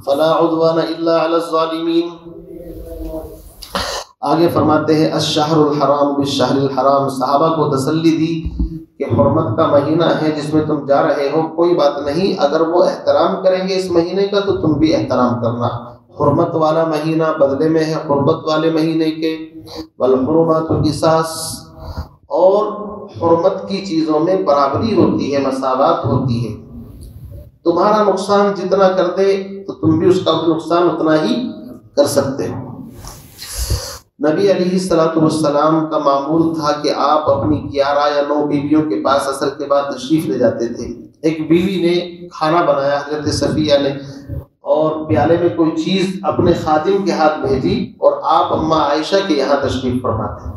A: فَلَا عُدْوَانَ إِلَّا عَلَى الظَّالِمِينَ. آگے فرماتے ہیں الشہر الحرام بالشہر الحرام. صحابہ کو تسلی دی کہ حرمت کا مہینہ ہے جس میں تم جا رہے ہو، کوئی بات نہیں، اگر وہ احترام کریں گے اس مہینے کا تو تم بھی احترام کرنا. حرمت والا مہینہ بدلے میں ہے حرمت والے مہینے کے. والحرمات قصاص، اور حرمت کی چیزوں میں برابری ہوتی ہے، مساوات ہوتی ہے. تمہارا نقصان جتنا کر دے تو تم بھی اس کا نقصان اتنا ہی کر سکتے ہو. نبی علیہ الصلوۃ والسلام کا معمول تھا کہ آپ اپنی 11 یا 9 بیویوں کے پاس عصر کے بعد تشریف لے جاتے تھے. ایک بیوی نے کھانا بنایا حضرت صفیہ نے، اور پیالے میں کوئی چیز اپنے خادم کے ہاتھ بھیجی، اور آپ اماں عائشہ کے یہاں تشریف فرما تھے.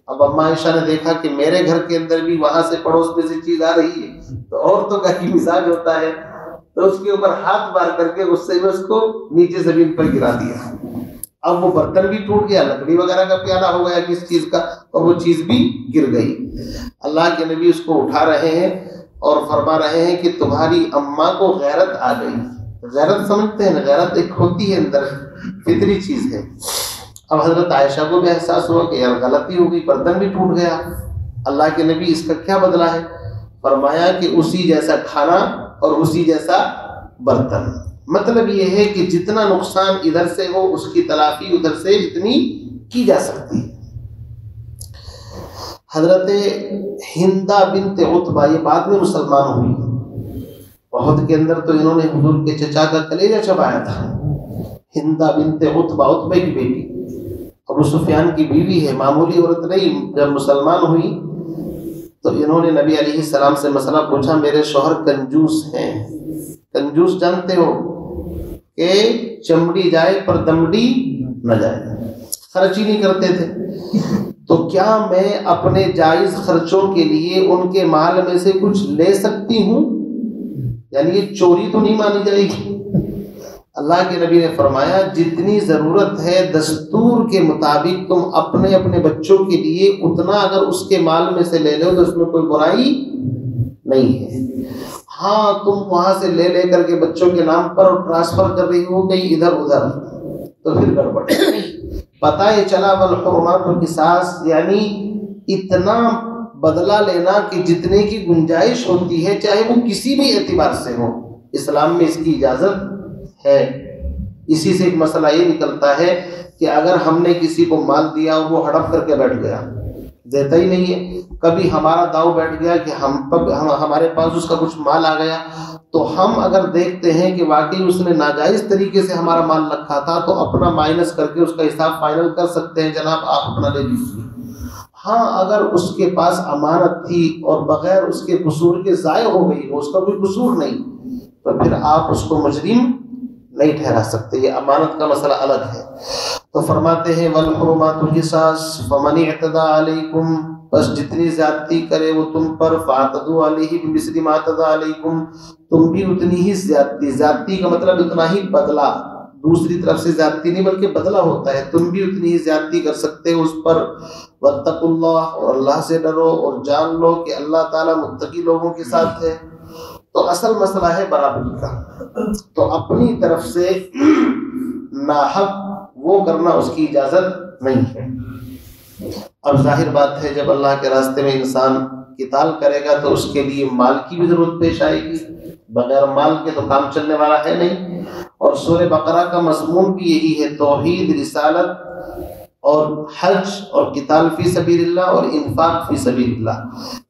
A: اب اماں عائشہ نے دیکھا کہ میرے گھر کے اندر بھی وہاں سے پڑوس میں سے چیز آ رہی ہے، تو عورتوں کا ہی مزاج ہوتا ہے، تو اس کے اوپر ہاتھ مار کر کے غصے میں اس کو نیچے زمین پر گرا دیا. اب وہ برتن بھی ٹوٹ گیا، لکڑی وغیرہ کا پیالہ ہو گیا کس چیز کا، اور وہ چیز بھی گر گئی. اللہ کے نبی اس کو اٹھا رہے ہیں اور فرما رہے ہیں کہ تمہاری اماں کو غیرت آ گئی. غیرت سمجھتے ہیں نا، غیرت ایک ہوتی ہے اندر، فطری چیز ہے. اب حضرت عائشہ کو بھی احساس ہوا کہ یار غلطی ہو گئی، برتن بھی ٹوٹ گیا. اللہ کے نبی اس کا کیا بدلہ ہے؟ فرمایا کہ اسی جیسا کھانا اور اسی جیسا برتن. مطلب یہ ہے کہ جتنا نقصان ادھر سے ہو اس کی تلافی ادھر سے اتنی کی جا سکتی ہے. حضرت ہندا بنت عتبہ یہ بعد میں مسلمان ہوئی، احد کے اندر تو انہوں نے حضور کے چچا کا کلیجہ چبایا تھا۔ ہندا بنت عتبہ، عتبہ کی بیٹی، ابو سفیان کی بیوی ہے، معمولی عورت نہیں۔ جب مسلمان ہوئی تو انہوں نے نبی علیہ السلام سے مسئلہ پوچھا، میرے شوہر کنجوس ہیں۔ کنجوس جانتے ہو کہ چمڑی جائے پر دمڑی نہ جائے، خرچ ہی نہیں کرتے تھے، تو کیا میں اپنے جائز خرچوں کے لیے ان کے مال میں سے کچھ لے سکتی ہوں؟ یعنی یہ چوری تو نہیں مانی جائے گی؟ اللہ کے نبی نے فرمایا جتنی ضرورت ہے دستور کے مطابق تم اپنے اپنے بچوں کے لیے اتنا اگر اس کے مال میں سے لے لو تو اس میں کوئی برائی نہیں ہے۔ ہاں تم وہاں سے لے لے کر کے بچوں کے نام پر اور ٹرانسفر کر رہی ہو کہیں ادھر ادھر تو پھر گڑبڑ۔ پتہ یہ چلا والحرمات قصاص، یعنی اتنا بدلہ لینا کہ جتنے کی گنجائش ہوتی ہے چاہے وہ کسی بھی اعتبار سے ہو، اسلام میں اس کی اجازت ہے۔ اسی سے ایک مسئلہ یہ نکلتا ہے کہ اگر ہم نے کسی کو مال دیا اور وہ ہڑپ کر کے بیٹھ گیا، دیتا ہی نہیں ہے، کبھی ہمارا داؤ بیٹھ گیا کہ ہمارے پاس اس کا کچھ مال آ گیا، تو ہم اگر دیکھتے ہیں کہ واقعی اس نے ناجائز طریقے سے ہمارا مال رکھا تھا تو اپنا مائنس کر کے اس کا حساب فائنل کر سکتے ہیں، جناب آپ اپنا لے لیجیے۔ ہاں اگر اس کے پاس امانت تھی اور بغیر اس کے قصور کے ضائع ہو گئی ہو، اس کا کوئی قصور نہیں، تو پھر آپ اس کو مجرم نہیں ٹھہرا سکتے، یہ امانت کا مسئلہ الگ ہے۔ تو فرماتے ہیں والحرمات قصاص فمن اعتدى علیکم، بس جتنی زیادتی کرے وہ تم پر، فاعتدوا علیہ بمثل ما اعتدى علیکم، تم بھی اتنی ہی زیادتی، زیادتی کا مطلب اتنا ہی بدلہ، دوسری طرف سے زیادتی نہیں بلکہ بدلہ ہوتا ہے، تم بھی اتنی ہی زیادتی کر سکتے ہو اس پر۔ واتقوا اللہ، اور اللہ سے ڈرو اور جان لو کہ اللہ تعالیٰ متقی لوگوں کے ساتھ ہے۔ تو اصل مسئلہ ہے برابری کا، تو اپنی طرف سے ناحق وہ کرنا اس کی اجازت نہیں ہے۔ اب ظاہر بات ہے جب اللہ کے راستے میں انسان قتال کرے گا تو اس کے لیے مال کی بھی ضرورت پیش آئے گی، بغیر مال کے تو کام چلنے والا ہے نہیں۔ اور سورہ بقرہ کا مضمون بھی یہی ہے، توحید، رسالت اور حج اور قتال فی سبیل اللہ اور انفاق فی سبیل اللہ۔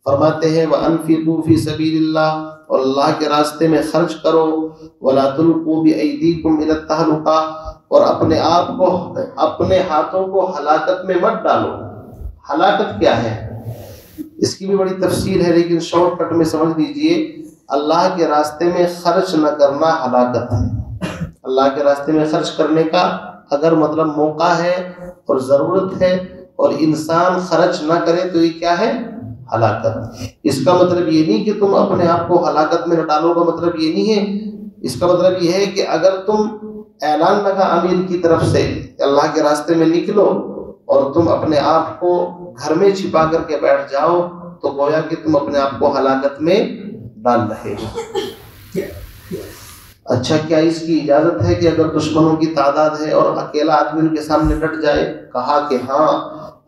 A: فرماتے ہیں وَأَنفِقُوا فِي سَبِيلِ اللَّهِ، اور اللہ کے راستے میں خرچ کرو، وَلَا تُلْقُوا بِأَيْدِيكُمْ إِلَى التَّهْلُكَةِ، اور اپنے آپ کو، اپنے ہاتھوں کو ہلاکت میں مت ڈالو۔ ہلاکت کیا ہے اس کی بھی بڑی تفصیل ہے، لیکن شارٹ کٹ میں سمجھ لیجئے، اللہ کے راستے میں خرچ نہ کرنا ہلاکت ہے۔ اللہ کے راستے میں خرچ کرنے کا اگر مطلب موقع ہے اور ضرورت ہے اور انسان خرچ نہ کرے تو یہ کیا ہے؟ ہلاکت۔ اس کا مطلب یہ نہیں کہ تم اپنے آپ کو ہلاکت میں نہ ڈالو، کا مطلب یہ نہیں ہے، اس کا مطلب یہ ہے کہ اگر تم اعلان لگا امیر کی طرف سے کہ اللہ کے راستے میں نکلو اور تم اپنے آپ کو گھر میں چھپا کر کے بیٹھ جاؤ تو گویا کہ تم اپنے آپ کو ہلاکت میں ڈال رہے ہو۔ اچھا کیا اس کی اجازت ہے کہ اگر دشمنوں کی تعداد ہے اور اکیلا آدمی ان کے سامنے ڈٹ جائے؟ کہا کہ ہاں،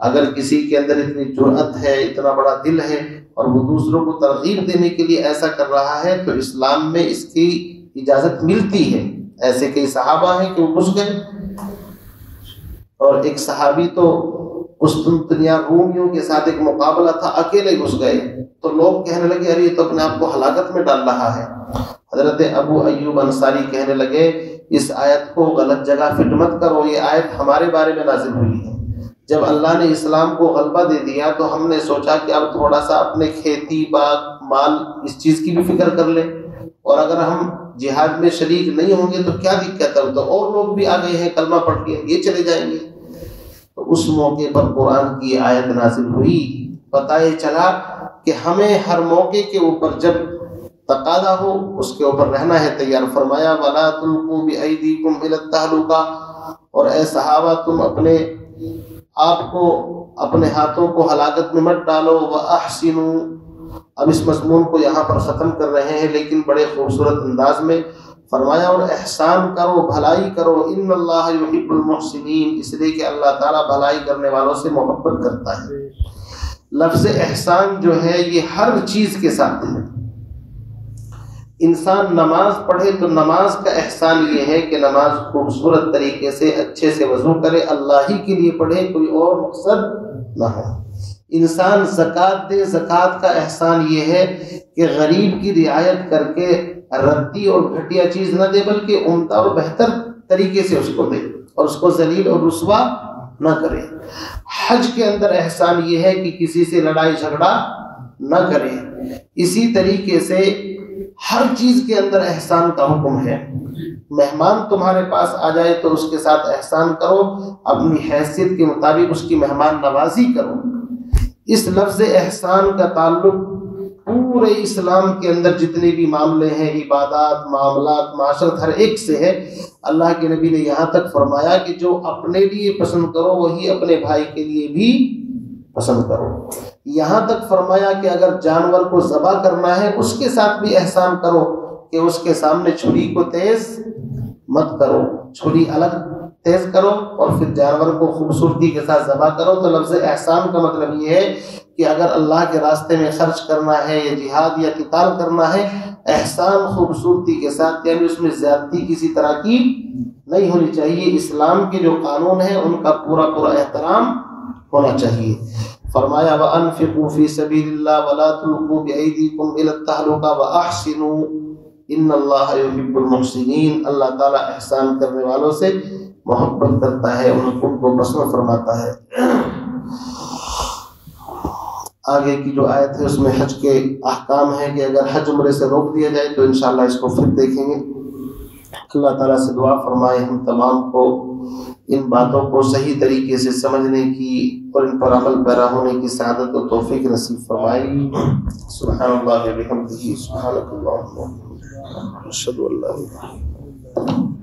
A: اگر کسی کے اندر اتنی جرأت ہے، اتنا بڑا دل ہے اور وہ دوسروں کو ترغیب دینے کے لیے ایسا کر رہا ہے تو اسلام میں اس کی اجازت ملتی ہے۔ ایسے کئی صحابہ ہیں کہ وہ گھس گئے، اور ایک صحابی تو قسطنطنیہ رومیوں کے ساتھ ایک مقابلہ تھا، اکیلے گھس گئے تو لوگ کہنے لگے ارے یہ تو اپنے آپ کو ہلاکت میں ڈال رہا ہے۔ حضرت ابو ایوب انصاری کہنے لگے اس آیت کو غلط جگہ فٹ مت کرو، یہ آیت ہمارے بارے میں نازل ہوئی ہے۔ جب اللہ نے اسلام کو غلبہ دے دیا تو ہم نے سوچا کہ اب تھوڑا سا اپنے کھیتی باغ مال اس چیز کی بھی فکر کر لیں، اور اگر ہم جہاد میں شریک نہیں ہوں گے تو کیا دقت ہے، تو اور لوگ بھی آ گئے ہیں کلمہ پڑھ کے، یہ چلے جائیں گے۔ تو اس موقع پر قرآن کی آیت نازل ہوئی۔ پتہ یہ چلا کہ ہمیں ہر موقع کے اوپر جب تقاضا ہو اس کے اوپر رہنا ہے تیار۔ فرمایا وَلَا تُلْقُوا بِأَيْدِيكُمْ إِلَى التَّهْلُكَةِ، اور اے صحابہ تم اپنے آپ کو، اپنے ہاتھوں کو ہلاکت میں مت ڈالو۔ وَأَحْسِنُوا، اب اس مضمون کو یہاں پر ختم کر رہے ہیں لیکن بڑے خوبصورت انداز میں۔ فرمایا اور احسان کرو، بھلائی کرو، ان اللہ یحب المحسنین، اس لیے کہ اللہ تعالیٰ بھلائی کرنے والوں سے محبت کرتا ہے۔ لفظ احسان جو ہے یہ ہر چیز کے ساتھ ہے۔ انسان نماز پڑھے تو نماز کا احسان یہ ہے کہ نماز خوبصورت طریقے سے اچھے سے وضو کرے، اللہ ہی کے لیے پڑھے، کوئی اور مقصد نہ ہو۔ انسان زکوٰۃ دے، زکوٰۃ کا احسان یہ ہے کہ غریب کی رعایت کر کے ردی اور گھٹیا چیز نہ دے، بلکہ عمدہ اور بہتر طریقے سے اس کو دے اور اس کو ذلیل اور رسوا نہ کرے۔ حج کے اندر احسان یہ ہے کہ کسی سے لڑائی جھگڑا نہ کرے۔ اسی طریقے سے ہر چیز کے اندر احسان کا حکم ہے۔ مہمان تمہارے پاس آ جائے تو اس کے ساتھ احسان کرو، اپنی حیثیت کے مطابق اس کی مہمان نوازی کرو۔ اس لفظ احسان کا تعلق پورے اسلام کے اندر جتنے بھی معاملے ہیں، عبادات، معاملات، معاشرت، ہر ایک سے ہے۔ اللہ کے نبی نے یہاں تک فرمایا کہ جو اپنے لیے پسند کرو وہی اپنے بھائی کے لیے بھی پسند کرو۔ یہاں تک فرمایا کہ اگر جانور کو ذبح کرنا ہے اس کے ساتھ بھی احسان کرو کہ اس کے سامنے چھری کو تیز مت کرو، چھری الگ تیز کرو اور پھر جانور کو خوبصورتی کے ساتھ ذبح کرو۔ تو لفظ احسان کا مطلب یہ ہے کہ اگر اللہ کے راستے میں خرچ کرنا ہے یا جہاد یا قتال کرنا ہے، احسان خوبصورتی کے ساتھ، یعنی اس میں زیادتی کسی طرح کی نہیں ہونی چاہیے۔ اسلام کے جو قانون ہیں ان کا پورا پورا احترام ہونا چاہیے۔ فرمایا وَأَنفِقُوا فِي سَبِيلِ اللَّهِ وَلَا تُلْقُوا بِأَيْدِيكُمْ إِلَى التَّهْلُكَةِ وَأَحْسِنُوا إِنَّ اللَّهَ يُحِبُّ الْمُحْسِنِينَ۔ اللہ تعالیٰ احسان کرنے والوں سے محبت کرتا ہے، ان کو پسند فرماتا ہے۔ آگے کی جو آیت ہے اس میں حج کے احکام ہیں کہ اگر حج عمرے سے روک دیا جائے تو انشاءاللہ اس کو پھر دیکھیں گے۔ اللہ تعالیٰ سے دعا فرمائے ہم تمام کو ان باتوں کو صحیح طریقے سے سمجھنے کی اور ان پر عمل پیرا ہونے کی سعادت و توفیق نصیب فرمائے۔ سبحان اللہ و بحمدہ، سبحانک اللہم و بحمدک، اشہد ان لا الہ الا انت۔